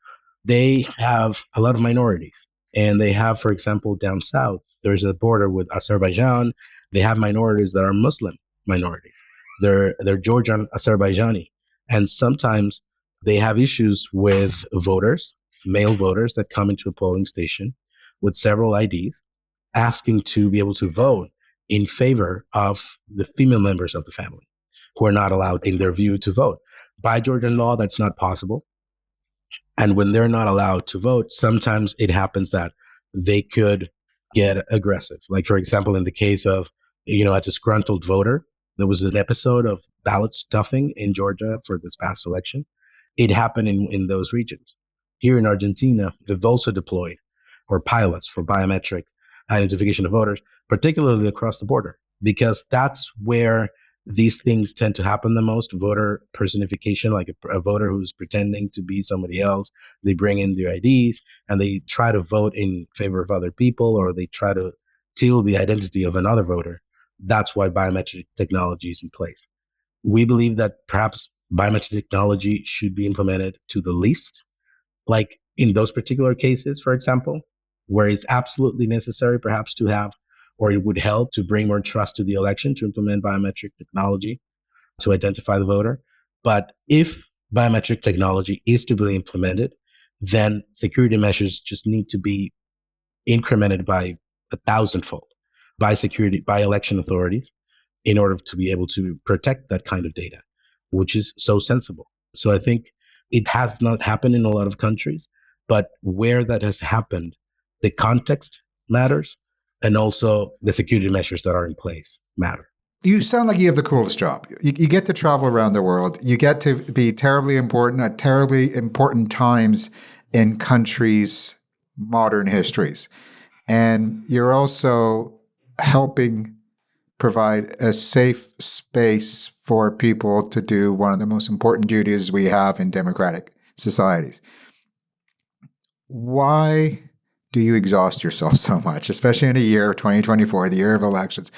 they have a lot of minorities. And they have, for example, down south, there's a border with Azerbaijan. They have minorities that are Muslim minorities. They're Georgian Azerbaijani. And sometimes they have issues with voters, male voters that come into a polling station with several IDs, asking to be able to vote in favor of the female members of the family who are not allowed, in their view, to vote. By Georgian law, that's not possible. And when they're not allowed to vote, sometimes it happens that they could get aggressive. Like, for example, in the case of, a disgruntled voter, there was an episode of ballot stuffing in Georgia for this past election. It happened in those regions. Here in Argentina, they've also deployed or pilots for biometric identification of voters, particularly across the border, because that's where these things tend to happen the most. Voter personification, like a voter who's pretending to be somebody else. They bring in their IDs and they try to vote in favor of other people, or they try to steal the identity of another voter. That's why biometric technology is in place. We believe that perhaps biometric technology should be implemented to the least. Like in those particular cases, for example, where it's absolutely necessary perhaps to have, or it would help to bring more trust to the election, to implement biometric technology to identify the voter. But if biometric technology is to be implemented, then security measures just need to be incremented by 1,000-fold by election authorities in order to be able to protect that kind of data, which is so sensible. So I think it has not happened in a lot of countries, but where that has happened, the context matters, and also the security measures that are in place matter. You sound like you have the coolest job. You get to travel around the world. You get to be terribly important at terribly important times in countries' modern histories. And you're also helping provide a safe space for people to do one of the most important duties we have in democratic societies. Why do you exhaust yourself so much, especially in a year, 2024, the year of elections?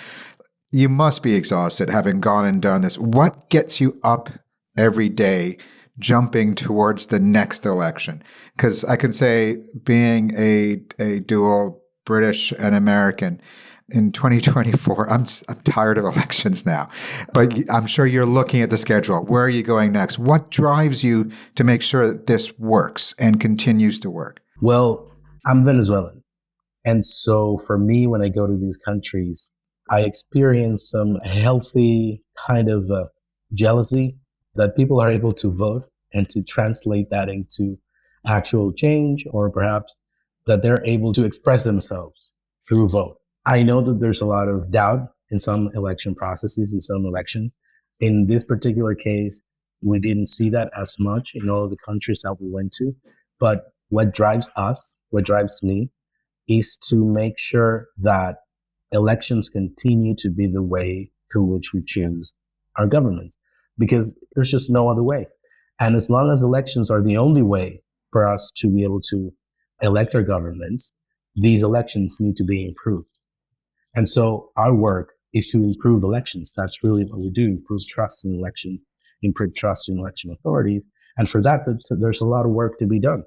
You must be exhausted having gone and done this. What gets you up every day jumping towards the next election? Because I can say, being a dual British and American in 2024, I'm tired of elections now. But I'm sure you're looking at the schedule. Where are you going next? What drives you to make sure that this works and continues to work? Well, I'm Venezuelan. And so for me, when I go to these countries, I experience some healthy kind of jealousy that people are able to vote and to translate that into actual change, or perhaps that they're able to express themselves through vote. I know that there's a lot of doubt in some election processes, in some elections. In this particular case, we didn't see that as much in all of the countries that we went to. But what drives us, what drives me, is to make sure that elections continue to be the way through which we choose our governments, because there's just no other way. And as long as elections are the only way for us to be able to elect our governments, these elections need to be improved. And so our work is to improve elections. That's really what we do: improve trust in elections, improve trust in election authorities. And for that, there's a lot of work to be done.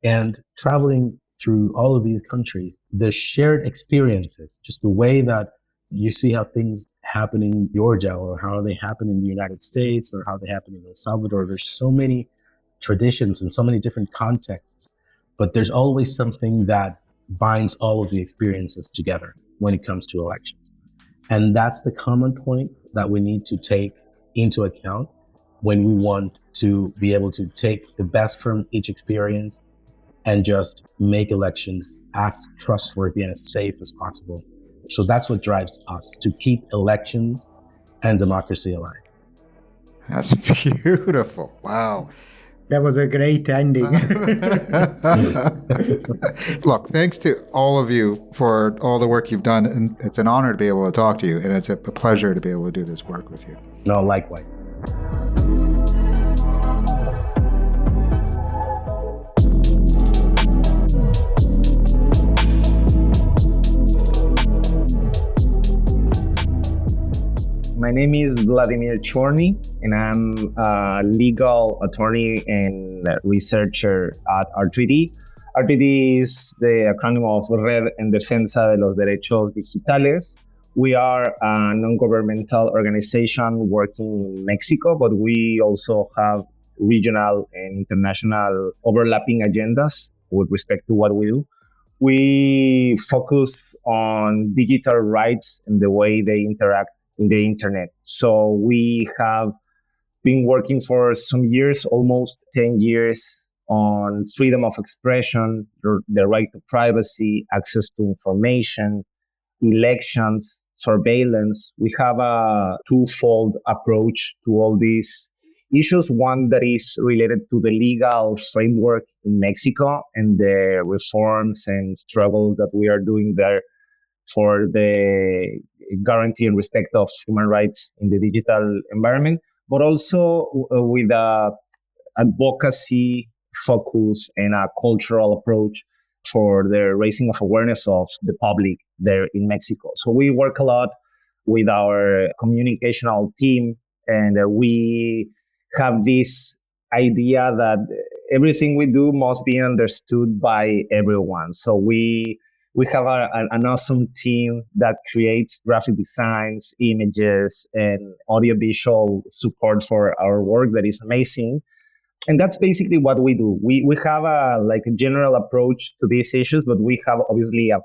And traveling through all of these countries, the shared experiences, just the way that you see how things happen in Georgia, or how they happen in the United States, or how they happen in El Salvador. There's so many traditions and so many different contexts, but there's always something that binds all of the experiences together when it comes to elections. And that's the common point that we need to take into account when we want to be able to take the best from each experience and just make elections as trustworthy and as safe as possible. So that's what drives us, to keep elections and democracy alive. That's beautiful. Wow. That was a great ending. Look, thanks to all of you for all the work you've done. And it's an honor to be able to talk to you. And it's a pleasure to be able to do this work with you. No, likewise. My name is Vladimir, and I'm a legal attorney and researcher at R3D. R3D is the acronym of Red en Defensa de los Derechos Digitales. We are a non-governmental organization working in Mexico, but we also have regional and international overlapping agendas with respect to what we do. We focus on digital rights and the way they interact in the internet. So we have been working for some years, almost 10 years, on freedom of expression, the right to privacy, access to information, elections, surveillance. We have a twofold approach to all these issues. One that is related to the legal framework in Mexico and the reforms and struggles that we are doing there for the guarantee and respect of human rights in the digital environment, but also with a advocacy focus and a cultural approach for the raising of awareness of the public there in Mexico. So we work a lot with our communicational team, and we have this idea that everything we do must be understood by everyone. So we have an awesome team that creates graphic designs, images, and audiovisual support for our work that is amazing. And that's basically what we do. We have a general approach to these issues, but we have obviously a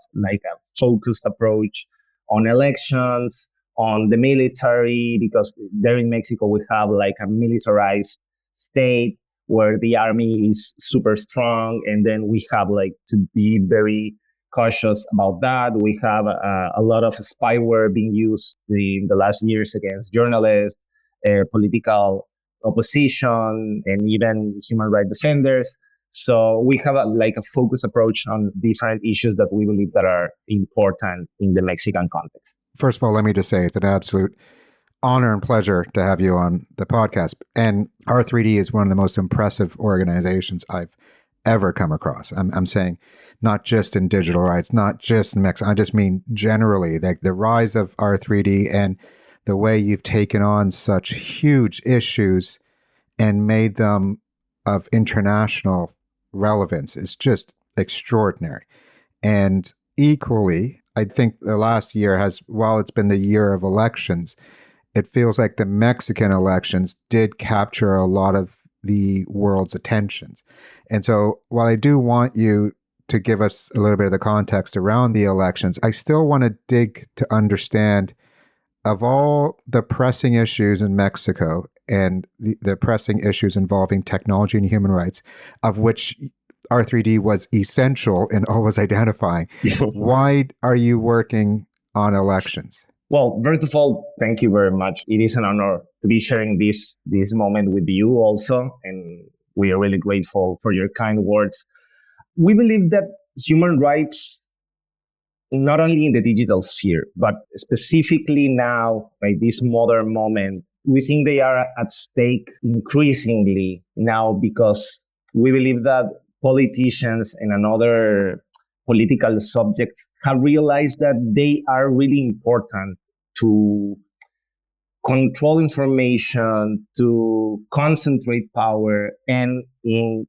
focused approach on elections, on the military, because there in Mexico we have like a militarized state where the army is super strong, and then we have to be very cautious about that. We have a lot of spyware being used in the last years against journalists, political opposition, and even human rights defenders. So we have a focused approach on different issues that we believe that are important in the Mexican context. First of all, let me just say it's an absolute honor and pleasure to have you on the podcast. And R3D is one of the most impressive organizations I've ever come across. I'm saying not just in digital rights, not just in Mexico. I just mean generally, like the rise of R3D and the way you've taken on such huge issues and made them of international relevance is just extraordinary. And equally, I think the last year has, while it's been the year of elections, it feels like the Mexican elections did capture a lot of the world's attentions. And so while I do want you to give us a little bit of the context around the elections, I still want to dig to understand, of all the pressing issues in Mexico and the pressing issues involving technology and human rights, of which R3D was essential in always identifying, why are you working on elections? Well, first of all, thank you very much. It is an honor to be sharing this moment with you also, and we are really grateful for your kind words. We believe that human rights, not only in the digital sphere, but specifically now, by this modern moment, we think they are at stake increasingly now, because we believe that politicians and another political subjects have realized that they are really important to control information, to concentrate power, and in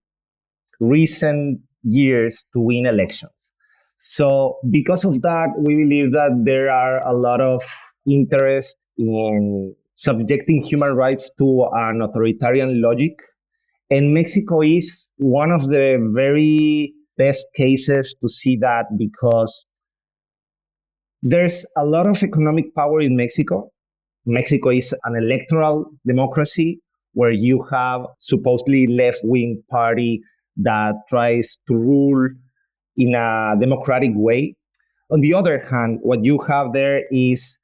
recent years to win elections. So because of that, we believe that there are a lot of interest in subjecting human rights to an authoritarian logic. And Mexico is one of the very best cases to see that, because there's a lot of economic power in Mexico. Mexico is an electoral democracy where you have supposedly left-wing party that tries to rule in a democratic way. On the other hand, what you have there is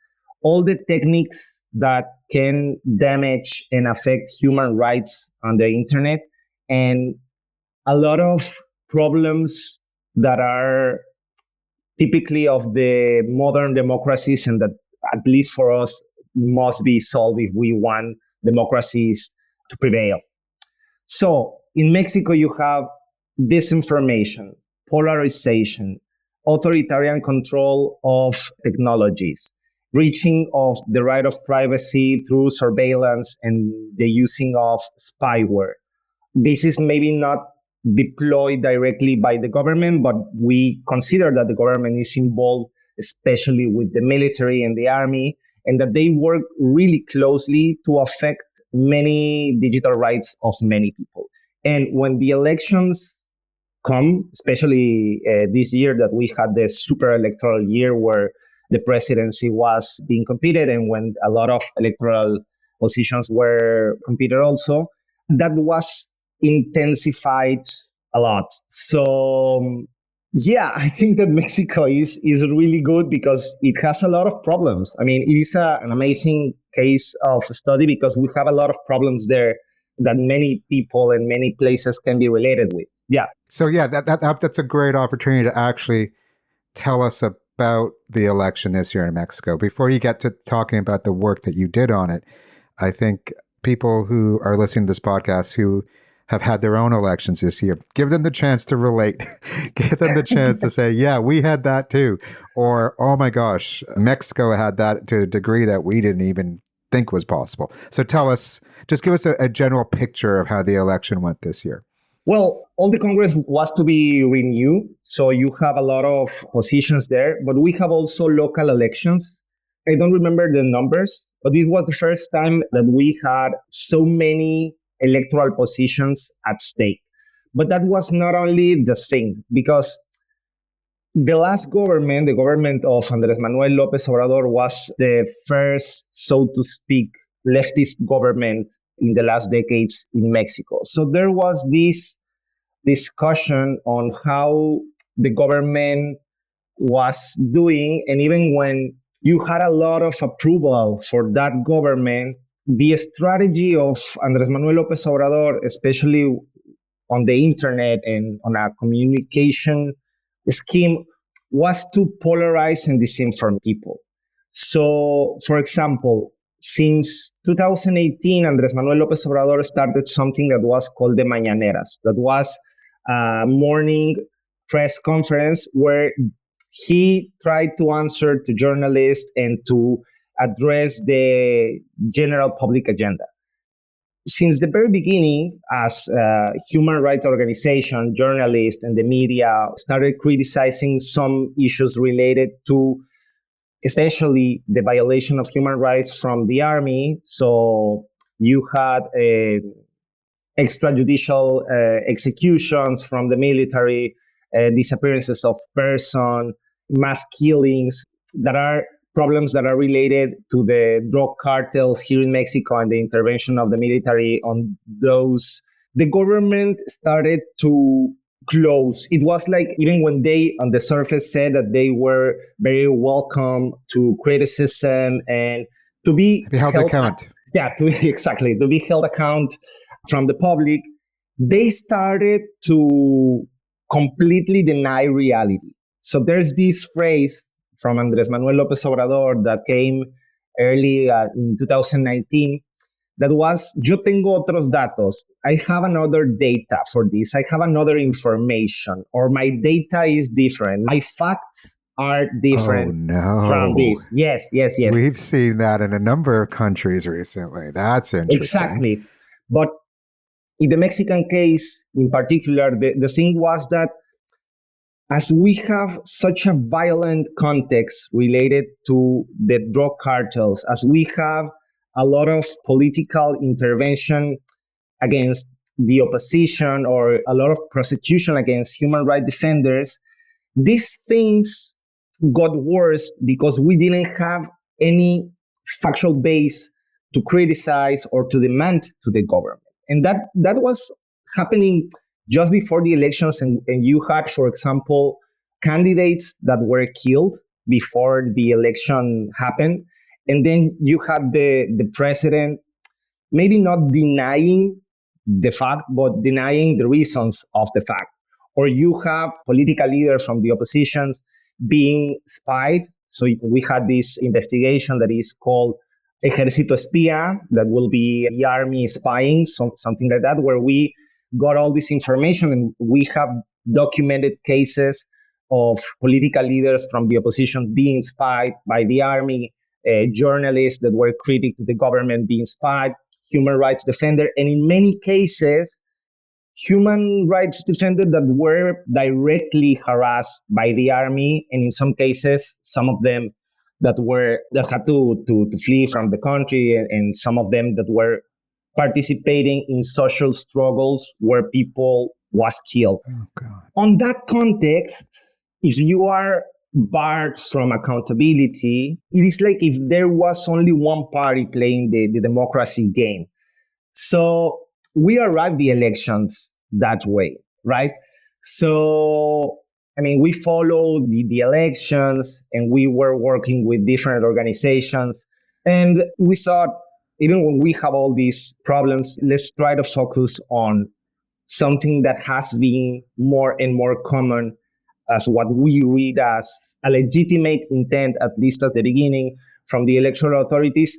all the techniques that can damage and affect human rights on the internet, and a lot of problems that are typically of the modern democracies, and that, at least for us, must be solved if we want democracies to prevail. So in Mexico, you have disinformation, polarization, authoritarian control of technologies, breaching of the right of privacy through surveillance and the using of spyware. This is maybe not deployed directly by the government, but we consider that the government is involved, especially with the military and the army, and that they work really closely to affect many digital rights of many people. And when the elections come, especially this year that we had the super electoral year where the presidency was being competed, and when a lot of electoral positions were competed also, that was intensified a lot. So yeah, I think that Mexico is really good because it has a lot of problems. I mean, it is an amazing case of study because we have a lot of problems there that many people and many places can be related with. Yeah. So yeah, that's a great opportunity to actually tell us about the election this year in Mexico. Before you get to talking about the work that you did on it, I think people who are listening to this podcast who have had their own elections this year, give them the chance to relate. Give them the chance to say, yeah, we had that too. Or, oh my gosh, Mexico had that to a degree that we didn't even think was possible. So tell us, just give us a general picture of how the election went this year. Well, all the Congress was to be renewed. So you have a lot of positions there, but we have also local elections. I don't remember the numbers, but this was the first time that we had so many electoral positions at stake. But that was not only the thing, because the last government, the government of Andrés Manuel López Obrador, was the first, so to speak, leftist government in the last decades in Mexico. So there was this discussion on how the government was doing. And even when you had a lot of approval for that government, the strategy of Andrés Manuel López Obrador, especially on the internet and on a communication scheme, was to polarize and disinform people. So, for example, since 2018, Andrés Manuel López Obrador started something that was called the Mañaneras, that was a morning press conference where he tried to answer to journalists and to address the general public agenda. Since the very beginning, as a human rights organization, journalists, and the media started criticizing some issues related to especially the violation of human rights from the army. So you had extrajudicial executions from the military, disappearances of person, mass killings that are problems that are related to the drug cartels here in Mexico and the intervention of the military on those. The government started to close. It was like, even when they on the surface said that they were very welcome to criticism and to be held account. Exactly, to be held account from the public, they started to completely deny reality. So there's this phrase from Andrés Manuel López Obrador that came early in 2019 that was, yo tengo otros datos. I have another data for this. I have another information, or my data is different. My facts are different from this. Yes. We've seen that in a number of countries recently. That's interesting. Exactly. But in the Mexican case in particular, the thing was that as we have such a violent context related to the drug cartels, as we have a lot of political intervention against the opposition or a lot of prosecution against human rights defenders, these things got worse because we didn't have any factual base to criticize or to demand to the government. And that was happening just before the elections. And you had, for example, candidates that were killed before the election happened. And then you had the president maybe not denying the fact, but denying the reasons of the fact. Or you have political leaders from the opposition being spied. So we had this investigation that is called Ejército Espía, that will be the army spying, something like that, where we got all this information and we have documented cases of political leaders from the opposition being spied by the army, journalists that were critical to the government being spied, human rights defenders, and in many cases, human rights defenders that were directly harassed by the army, and in some cases, some of them that had to flee from the country, and some of them that were participating in social struggles where people was killed. Oh, God. On that context, if you are barred from accountability, it is like if there was only one party playing the democracy game. So we arrived the elections that way, right? So, I mean, we followed the elections and we were working with different organizations. And we thought, even when we have all these problems, let's try to focus on something that has been more and more common as what we read as a legitimate intent, at least at the beginning, from the electoral authorities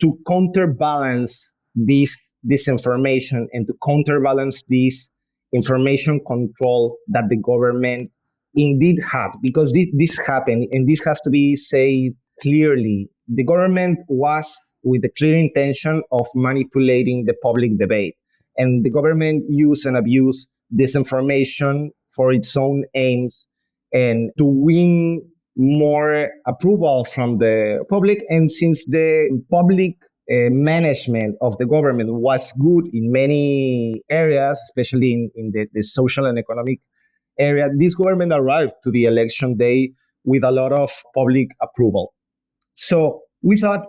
to counterbalance this disinformation and to counterbalance this information control that the government indeed had. Because this happened, and this has to be said clearly. The government was with the clear intention of manipulating the public debate. And the government used and abused disinformation for its own aims and to win more approval from the public. And since the public management of the government was good in many areas, especially in the social and economic area, this government arrived to the election day with a lot of public approval. So we thought,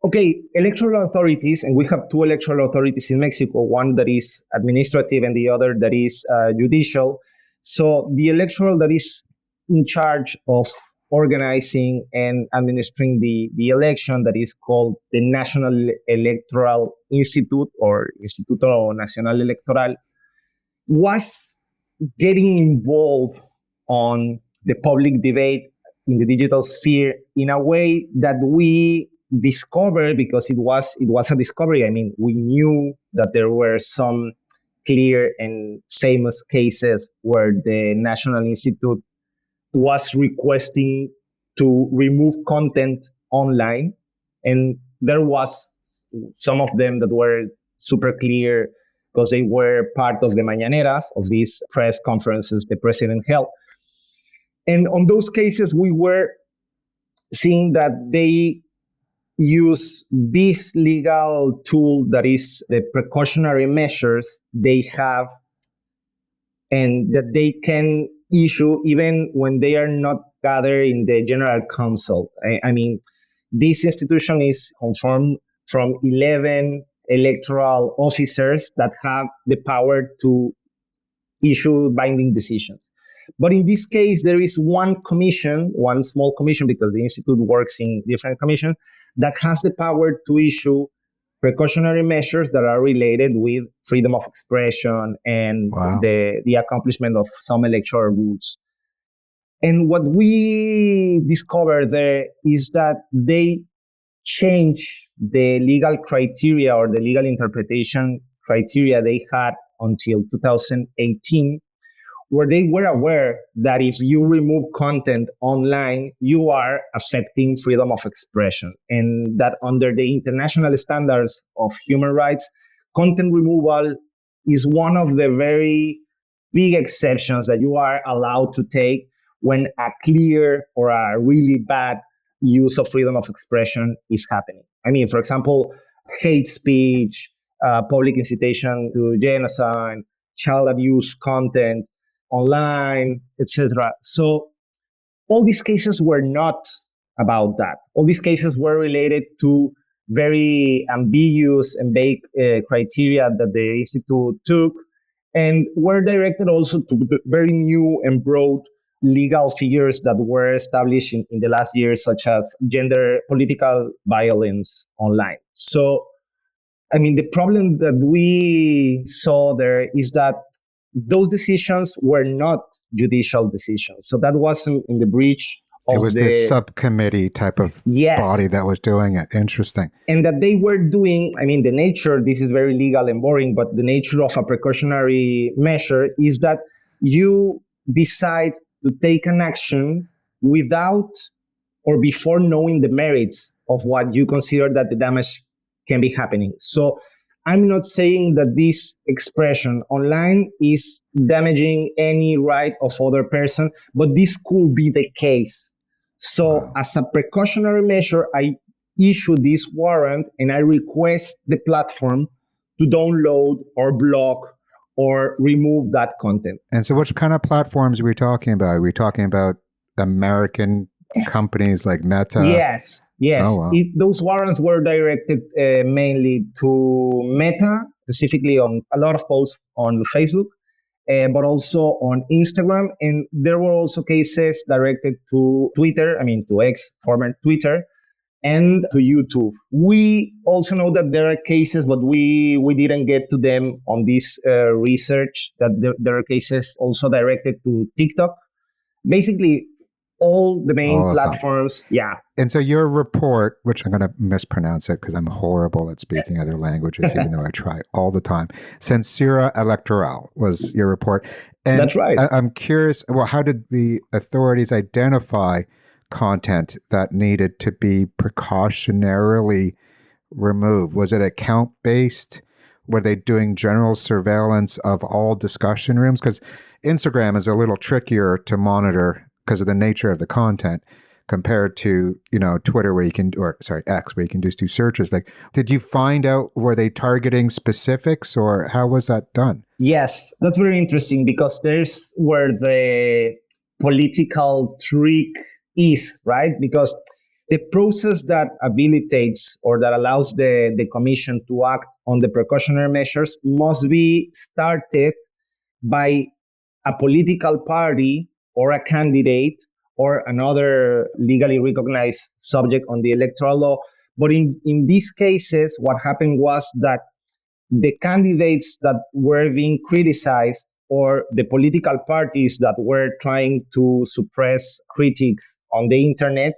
okay, electoral authorities, and we have two electoral authorities in Mexico, one that is administrative and the other that is judicial. So the electoral that is in charge of organizing and administering the election, that is called the National Electoral Institute or Instituto Nacional Electoral, was getting involved on the public debate in the digital sphere in a way that we discovered, because it was a discovery. I mean, we knew that there were some clear and famous cases where the National Institute was requesting to remove content online, and there was some of them that were super clear because they were part of the mañaneras, of these press conferences the president held. And on those cases, we were seeing that they use this legal tool, that is the precautionary measures they have, and that they can issue even when they are not gathered in the General Council. I mean, this institution is conformed from 11 electoral officers that have the power to issue binding decisions. But in this case, there is one commission, one small commission, because the institute works in different commissions, that has the power to issue precautionary measures that are related with freedom of expression and the accomplishment of some electoral rules. And what we discovered there is that they change the legal criteria or the legal interpretation criteria they had until 2018, where they were aware that if you remove content online, you are affecting freedom of expression, and that under the international standards of human rights, content removal is one of the very big exceptions that you are allowed to take when a clear or a really bad use of freedom of expression is happening. I mean, for example, hate speech, public incitation to genocide, child abuse content online, etc. So all these cases were not about that. All these cases were related to very ambiguous and vague criteria that the Institute took, and were directed also to the very new and broad legal figures that were established in the last years, such as gender political violence online. So, I mean, the problem that we saw there is that those decisions were not judicial decisions. So that wasn't in the breach of it was this subcommittee type of body that was doing it. Interesting. And that they were doing, I mean, the nature, this is very legal and boring, but the nature of a precautionary measure is that you decide to take an action without or before knowing the merits of what you consider that the damage can be happening. So I'm not saying that this expression online is damaging any right of other person, but this could be the case. So as a precautionary measure, I issue this warrant and I request the platform to download or block or remove that content. And so which kind of platforms are we talking about? Are we talking about American companies like Meta? Yes. Oh, wow. Those warrants were directed mainly to Meta, specifically on a lot of posts on Facebook, but also on Instagram. And there were also cases directed to Twitter, to X, former Twitter, and to YouTube. We also know that there are cases, but we didn't get to them on this research, that there are cases also directed to TikTok. Basically, all the main platforms, And so your report, which I'm going to mispronounce it because I'm horrible at speaking other languages, even though I try all the time. Transparencia Electoral was your report. And that's right. I'm curious, well, how did the authorities identify content that needed to be precautionarily removed? Was it account-based? Were they doing general surveillance of all discussion rooms? Because Instagram is a little trickier to monitor because of the nature of the content compared to, Twitter X, where you can just do searches. Like, did you find out, were they targeting specifics or how was that done? Yes, that's very interesting because there's where the political trick is, right? Because the process that habilitates or that allows the commission to act on the precautionary measures must be started by a political party or a candidate or another legally recognized subject on the electoral law. But in these cases, what happened was that the candidates that were being criticized or the political parties that were trying to suppress critics on the internet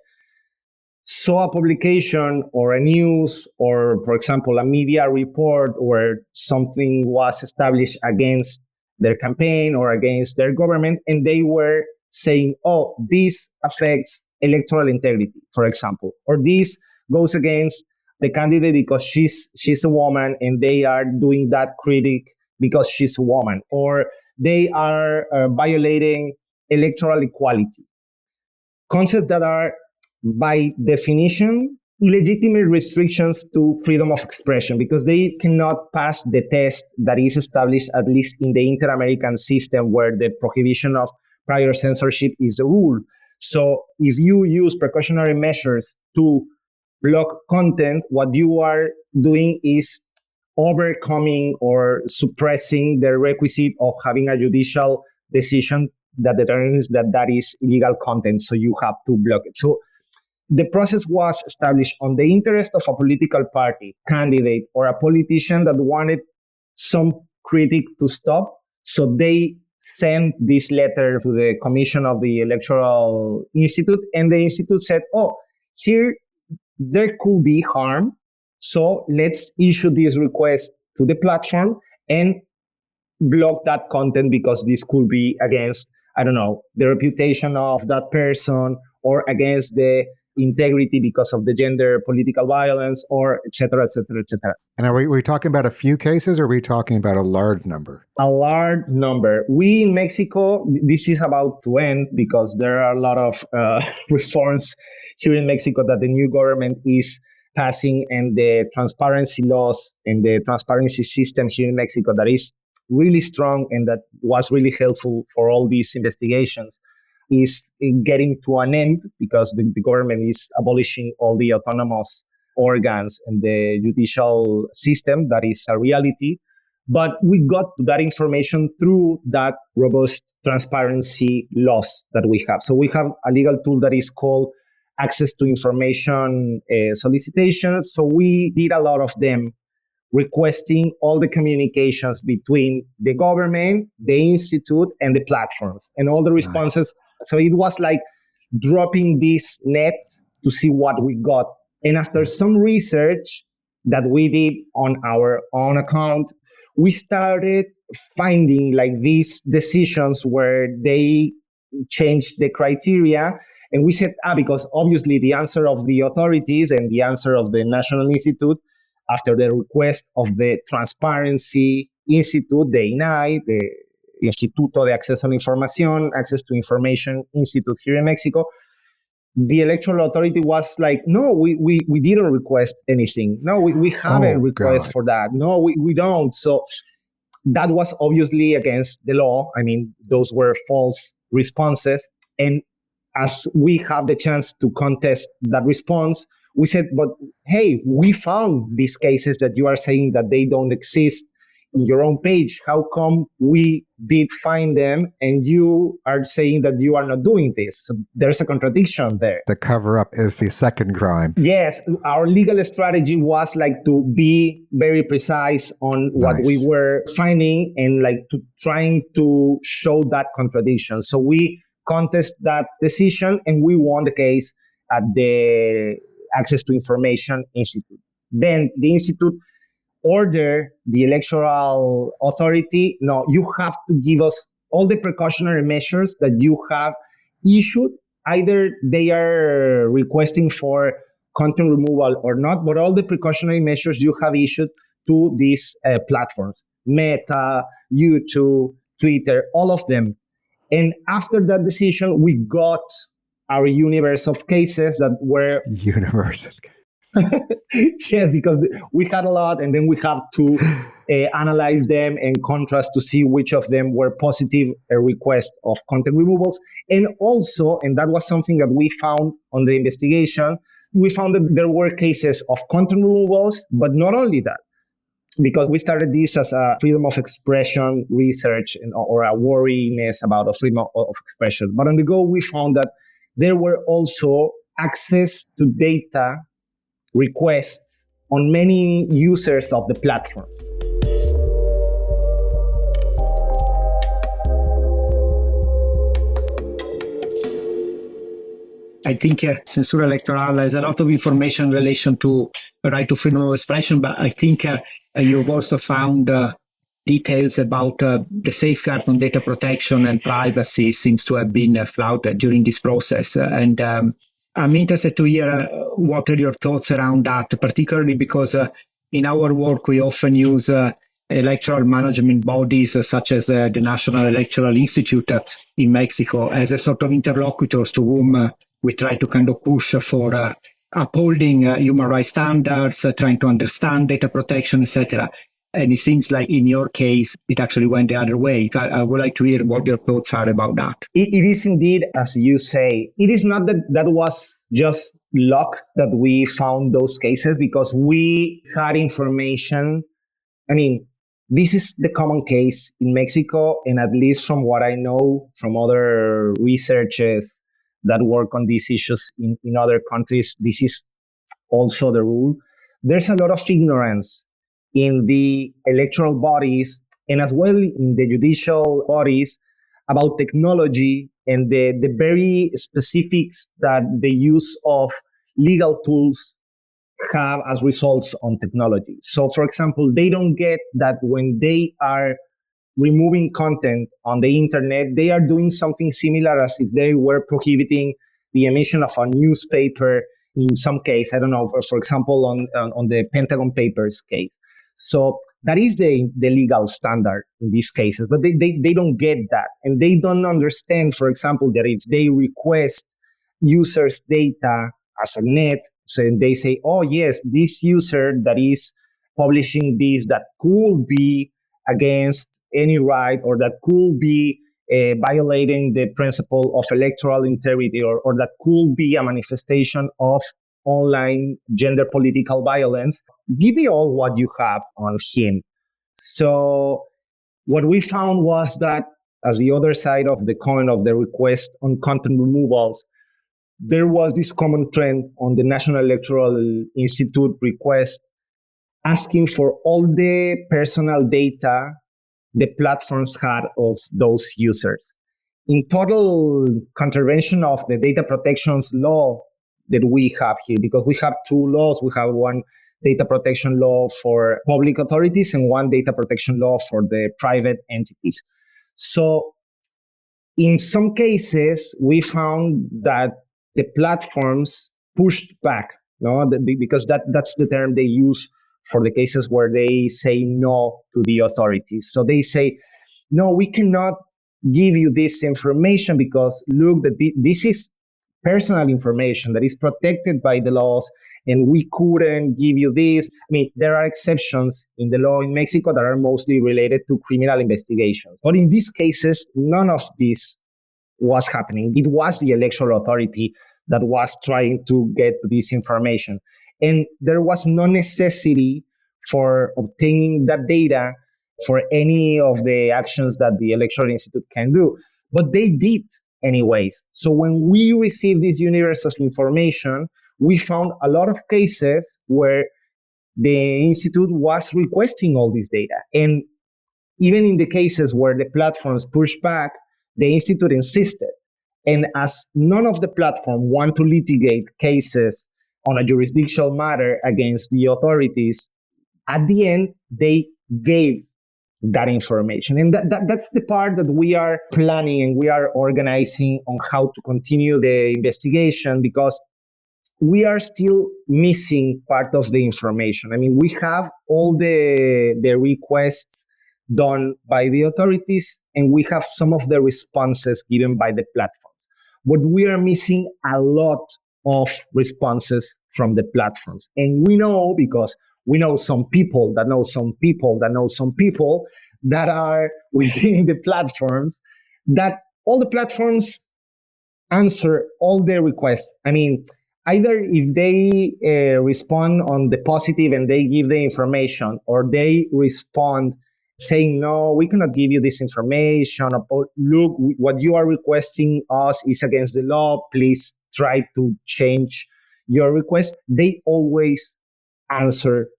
saw a publication or a news or, for example, a media report where something was established against their campaign or against their government, and they were saying, oh, this affects electoral integrity, for example, or this goes against the candidate because she's a woman and they are doing that critic because she's a woman, or they are violating electoral equality. Concepts that are, by definition, illegitimate restrictions to freedom of expression because they cannot pass the test that is established, at least in the inter-American system, where the prohibition of prior censorship is the rule. So if you use precautionary measures to block content, what you are doing is overcoming or suppressing the requisite of having a judicial decision that determines that that is illegal content. So you have to block it. So the process was established on the interest of a political party, candidate, or a politician that wanted some critic to stop. So they sent this letter to the Commission of the Electoral Institute, and the Institute said, oh, here there could be harm. So let's issue this request to the platform and block that content because this could be against, I don't know, the reputation of that person or against the integrity because of the gender, political violence, or et cetera, et cetera, et cetera. And are we talking about a few cases or are we talking about a large number? A large number. We in Mexico, this is about to end because there are a lot of reforms here in Mexico that the new government is passing, and the transparency laws and the transparency system here in Mexico that is really strong and that was really helpful for all these investigations is getting to an end because the government is abolishing all the autonomous organs and the judicial system. That is a reality. But we got that information through that robust transparency laws that we have. So we have a legal tool that is called access to information solicitation. So we did a lot of them, requesting all the communications between the government, the institute, and the platforms, and all the responses. Nice. So it was like dropping this net to see what we got. And after some research that we did on our own account, we started finding like these decisions where they changed the criteria. And we said, because obviously the answer of the authorities and the answer of the National Institute, after the request of the Transparency Institute, the INAI, the Instituto de Acceso a la Información, Access to Information Institute here in Mexico, the electoral authority was like, no, we didn't request anything. No, we haven't requested for that. No, we don't. So that was obviously against the law. I mean, those were false responses. And as we have the chance to contest that response, we said, but hey, we found these cases that you are saying that they don't exist in your own page. How come we did find them and you are saying that you are not doing this? So there's a contradiction there. The cover up is the second crime. Yes, our legal strategy was like to be very precise on what we were finding and like to trying to show that contradiction. So we contest that decision and we won the case at the Access to Information Institute. Then the Institute ordered the electoral authority, no, you have to give us all the precautionary measures that you have issued. Either they are requesting for content removal or not, but all the precautionary measures you have issued to these platforms, Meta, YouTube, Twitter, all of them. And after that decision, we got our universe of cases that were Universe. yes, because we had a lot, and then we have to analyze them and contrast to see which of them were positive requests of content removals. And also, and that was something that we found on the investigation, we found that there were cases of content removals, but not only that, because we started this as a freedom of expression research or a worriness about a freedom of expression. But on the go, we found that there were also access to data requests on many users of the platform. I think Censura Electoral has a lot of information in relation to the right to freedom of expression, but I think you've also found details about the safeguards on data protection and privacy seems to have been flouted during this process. And I'm interested to hear what are your thoughts around that, particularly because in our work, we often use electoral management bodies such as the National Electoral Institute in Mexico as a sort of interlocutors to whom we try to kind of push for upholding human rights standards, trying to understand data protection, etc. And it seems like in your case, it actually went the other way. I would like to hear what your thoughts are about that. It is indeed, as you say, it is not that was just luck that we found those cases, because we had information. I mean, this is the common case in Mexico, and at least from what I know from other researchers that work on these issues in other countries, this is also the rule. There's a lot of ignorance in the electoral bodies and as well in the judicial bodies about technology and the very specifics that the use of legal tools have as results on technology. So, for example, they don't get that when they are removing content on the internet, they are doing something similar as if they were prohibiting the emission of a newspaper in some case. I don't know, for example, on the Pentagon Papers case. So that is the legal standard in these cases, but they don't get that. And they don't understand, for example, that if they request users' data as a net, so they say, oh, yes, this user that is publishing this that could be against any right or that could be violating the principle of electoral integrity or that could be a manifestation of online gender political violence, give me all what you have on him. So what we found was that as the other side of the coin of the request on content removals, there was this common trend on the National Electoral Institute request asking for all the personal data the platforms had of those users. In total contravention of the data protections law that we have here, because we have two laws. We have one data protection law for public authorities and one data protection law for the private entities. So in some cases, we found that the platforms pushed back, because that's the term they use for the cases where they say no to the authorities. So they say, no, we cannot give you this information because look, this is personal information that is protected by the laws, and we couldn't give you this. I mean, there are exceptions in the law in Mexico that are mostly related to criminal investigations. But in these cases, none of this was happening. It was the electoral authority that was trying to get this information. And there was no necessity for obtaining that data for any of the actions that the Electoral Institute can do. But they did anyways. So when we received this universe of information, we found a lot of cases where the Institute was requesting all this data. And even in the cases where the platforms pushed back, the Institute insisted. And as none of the platforms want to litigate cases on a jurisdictional matter against the authorities, at the end, they gave that information. And that's the part that we are planning and we are organizing on how to continue the investigation, because we are still missing part of the information. I mean, we have all the requests done by the authorities, and we have some of the responses given by the platforms. But we are missing a lot of responses from the platforms. And we know, because we know some people that know some people that know some people that are within the platforms, that all the platforms answer all their requests. I mean, either if they respond on the positive and they give the information, or they respond saying, no, we cannot give you this information, or look, what you are requesting us is against the law, please try to change your request. They always answer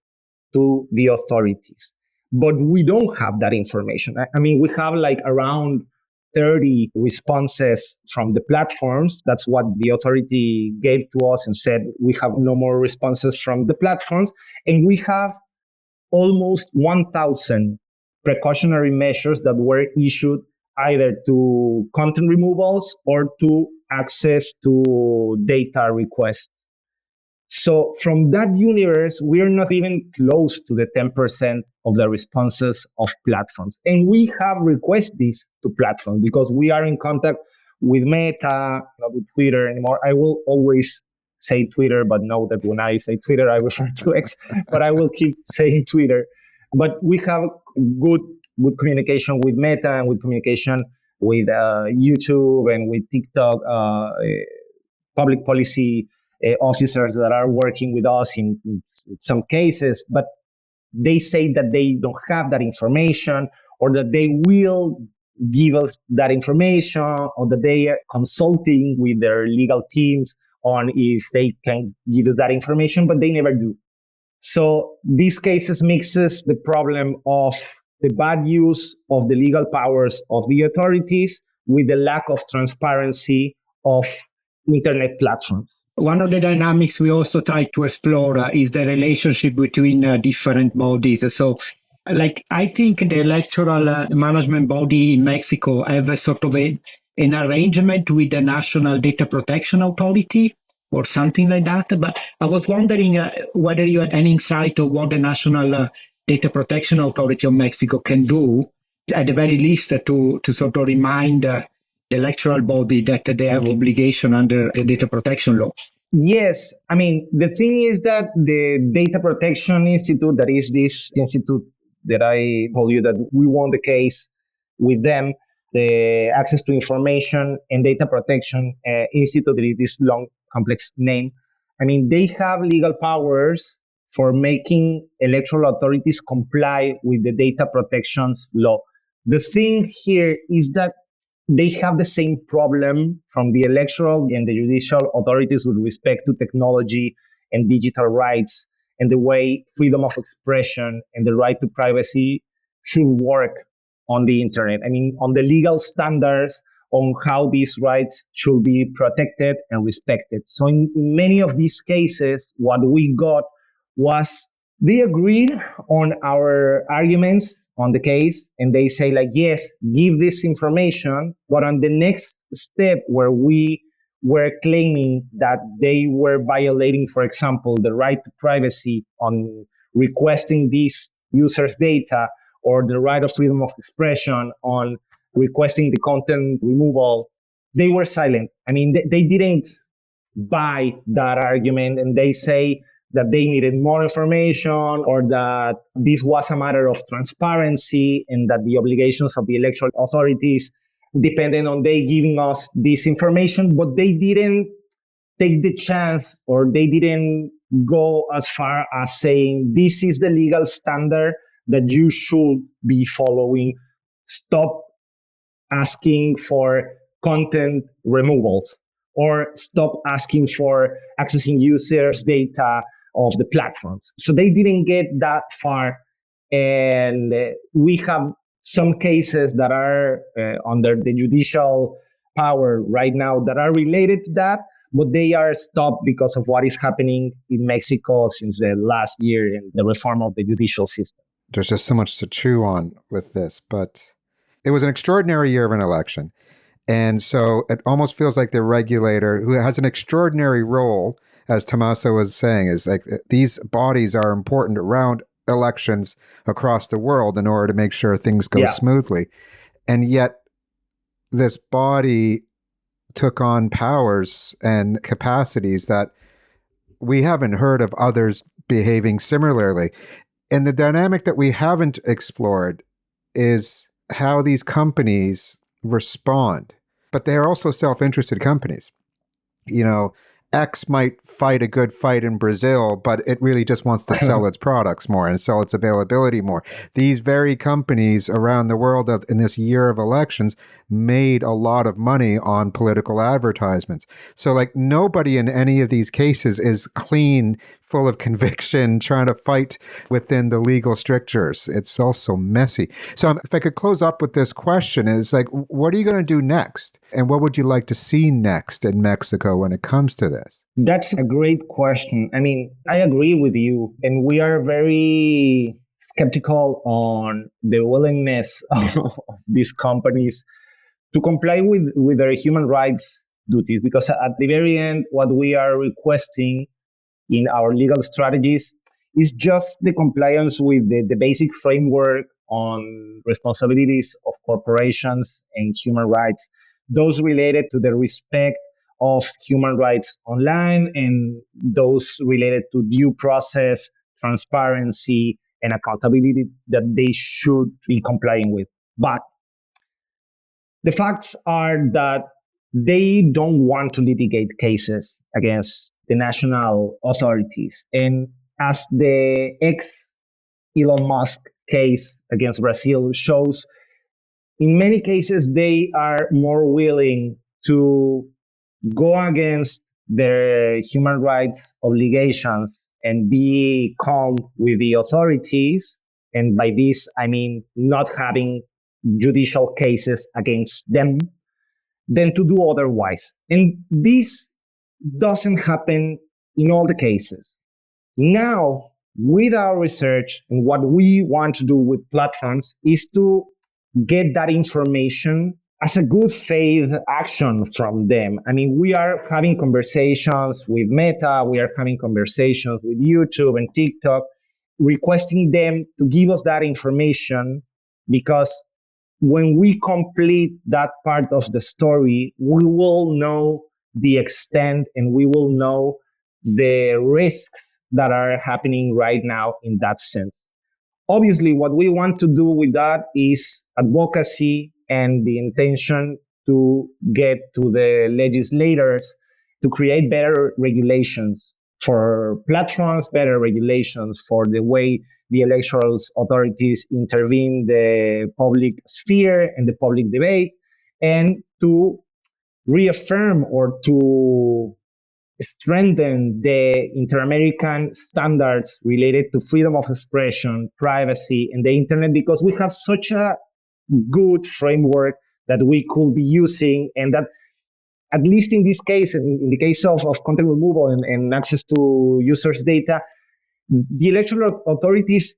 to the authorities. But we don't have that information. I mean, we have like around 30 responses from the platforms. That's what the authority gave to us and said, we have no more responses from the platforms. And we have almost 1,000 precautionary measures that were issued either to content removals or to access to data requests. So from that universe, we're not even close to the 10% of the responses of platforms. And we have requested this to platforms because we are in contact with Meta, not with Twitter anymore. I will always say Twitter, but know that when I say Twitter, I refer to X, but I will keep saying Twitter. But we have good communication with Meta and with communication with YouTube and with TikTok, public policy officers that are working with us in some cases, but they say that they don't have that information, or that they will give us that information, or that they are consulting with their legal teams on if they can give us that information, but they never do. So these cases mixes the problem of the bad use of the legal powers of the authorities with the lack of transparency of internet platforms. One of the dynamics we also try to explore is the relationship between different bodies. So, like, I think the electoral management body in Mexico have a sort of an arrangement with the National Data Protection Authority or something like that. But I was wondering whether you had any insight of what the National Data Protection Authority of Mexico can do, at the very least, to sort of remind the electoral body that they have obligation under the data protection law. Yes. I mean, the thing is that the Data Protection Institute, that is this institute that I told you that we won the case with them, the Access to Information and Data Protection Institute, that is this long, complex name. I mean, they have legal powers for making electoral authorities comply with the data protections law. The thing here is that they have the same problem from the electoral and the judicial authorities with respect to technology and digital rights and the way freedom of expression and the right to privacy should work on the internet. I mean, on the legal standards on how these rights should be protected and respected. So in many of these cases, what we got was they agreed on our arguments on the case, and they say like, yes, give this information. But on the next step where we were claiming that they were violating, for example, the right to privacy on requesting these users' data, or the right of freedom of expression on requesting the content removal, they were silent. I mean, they didn't buy that argument, and they say that they needed more information, or that this was a matter of transparency, and that the obligations of the electoral authorities depended on they giving us this information. But they didn't take the chance, or they didn't go as far as saying this is the legal standard that you should be following. Stop asking for content removals, or stop asking for accessing users' data of the platforms. So they didn't get that far. And we have some cases that are under the judicial power right now that are related to that, but they are stopped because of what is happening in Mexico since the last year and the reform of the judicial system. There's just so much to chew on with this, but it was an extraordinary year of an election. And so it almost feels like the regulator, who has an extraordinary role as Tommaso was saying, is like these bodies are important around elections across the world in order to make sure things go smoothly. And yet this body took on powers and capacities that we haven't heard of others behaving similarly. And the dynamic that we haven't explored is how these companies respond. But they are also self-interested companies. You know, X might fight a good fight in Brazil, but it really just wants to sell its products more and sell its availability more. These very companies around the world in this year of elections made a lot of money on political advertisements. So like nobody in any of these cases is clean, full of conviction, trying to fight within the legal strictures. It's also messy. So if I could close up with this question is like, what are you going to do next? And what would you like to see next in Mexico when it comes to this? That's a great question. I mean, I agree with you. And we are very skeptical on the willingness of these companies to comply with their human rights duties. Because at the very end, what we are requesting in our legal strategies is just the compliance with the basic framework on responsibilities of corporations and human rights, those related to the respect of human rights online and those related to due process, transparency, and accountability that they should be complying with. But the facts are that they don't want to litigate cases against the national authorities. And as the ex-Elon Musk case against Brazil shows, in many cases, they are more willing to go against their human rights obligations and be calm with the authorities. And by this, I mean not having judicial cases against them than to do otherwise. And this doesn't happen in all the cases. Now, with our research and what we want to do with platforms is to get that information as a good faith action from them. I mean, we are having conversations with Meta, we are having conversations with YouTube and TikTok, requesting them to give us that information, because when we complete that part of the story, we will know the extent and we will know the risks that are happening right now in that sense. Obviously, what we want to do with that is advocacy and the intention to get to the legislators to create better regulations for platforms, better regulations for the way the electoral authorities intervene the public sphere and the public debate, and to reaffirm or to strengthen the inter-American standards related to freedom of expression, privacy, and the internet, because we have such a good framework that we could be using, and that, at least in this case, in the case of content removal and access to users' data, the electoral authorities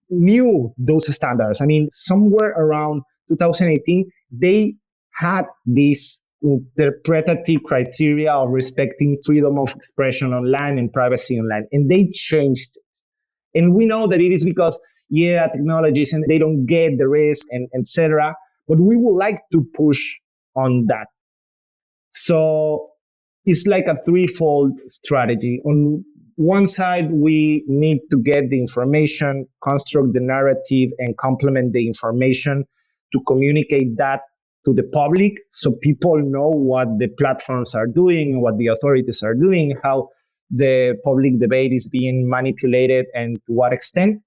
knew those standards. I mean, somewhere around 2018, they had this interpretative criteria of respecting freedom of expression online and privacy online, and they changed it. And we know that it is because, technologies and they don't get the risk and etc. But we would like to push on that. So it's like a threefold strategy. On one side, we need to get the information, construct the narrative, and complement the information to communicate that to the public so people know what the platforms are doing, what the authorities are doing, how the public debate is being manipulated, and to what extent.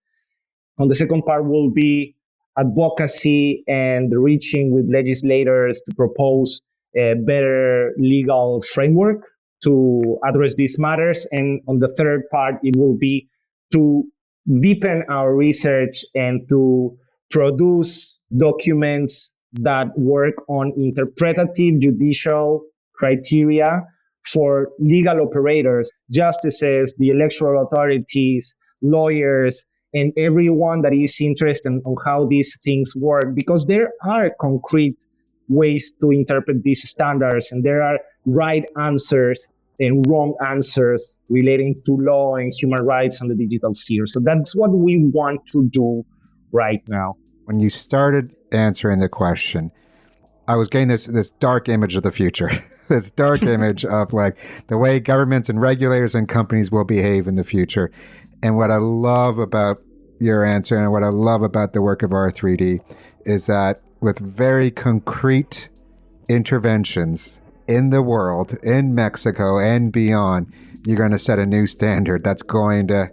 On the second part will be advocacy and reaching with legislators to propose a better legal framework to address these matters. And on the third part, it will be to deepen our research and to produce documents that work on interpretative judicial criteria for legal operators, justices, the electoral authorities, lawyers, and everyone that is interested in how these things work, because there are concrete ways to interpret these standards and there are right answers and wrong answers relating to law and human rights on the digital sphere. So that's what we want to do right now. When you started answering the question, I was getting this dark image of the future, this dark image of like the way governments and regulators and companies will behave in the future. And what I love about your answer and what I love about the work of R3D is that with very concrete interventions in the world, in Mexico and beyond, you're going to set a new standard that's going to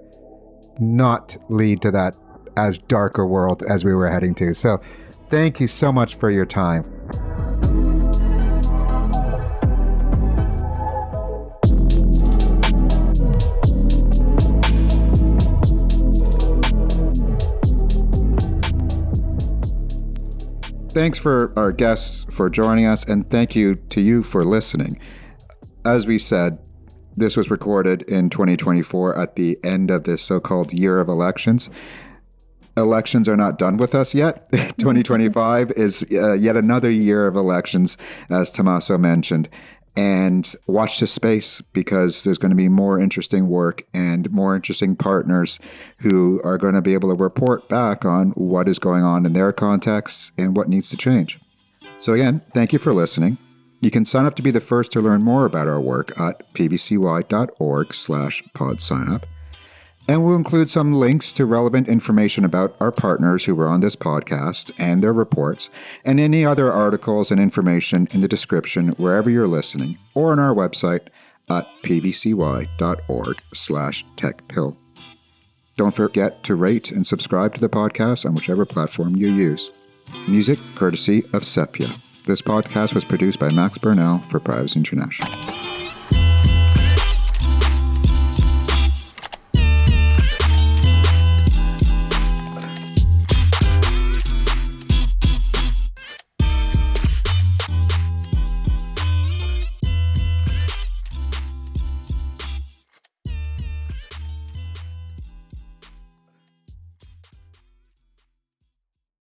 not lead to that as dark a world as we were heading to. So thank you so much for your time. Thanks for our guests for joining us, and thank you to you for listening. As we said, this was recorded in 2024 at the end of this so-called year of elections. Elections are not done with us yet. 2025 is yet another year of elections, as Tommaso mentioned. And watch this space, because there's going to be more interesting work and more interesting partners who are going to be able to report back on what is going on in their contexts and what needs to change. So again, thank you for listening. You can sign up to be the first to learn more about our work at pvcy.org/podsignup. And we'll include some links to relevant information about our partners who were on this podcast and their reports, and any other articles and information in the description wherever you're listening, or on our website at pvcy.org/techpill. Don't forget to rate and subscribe to the podcast on whichever platform you use. Music courtesy of Sepia. This podcast was produced by Max Burnell for Privacy International.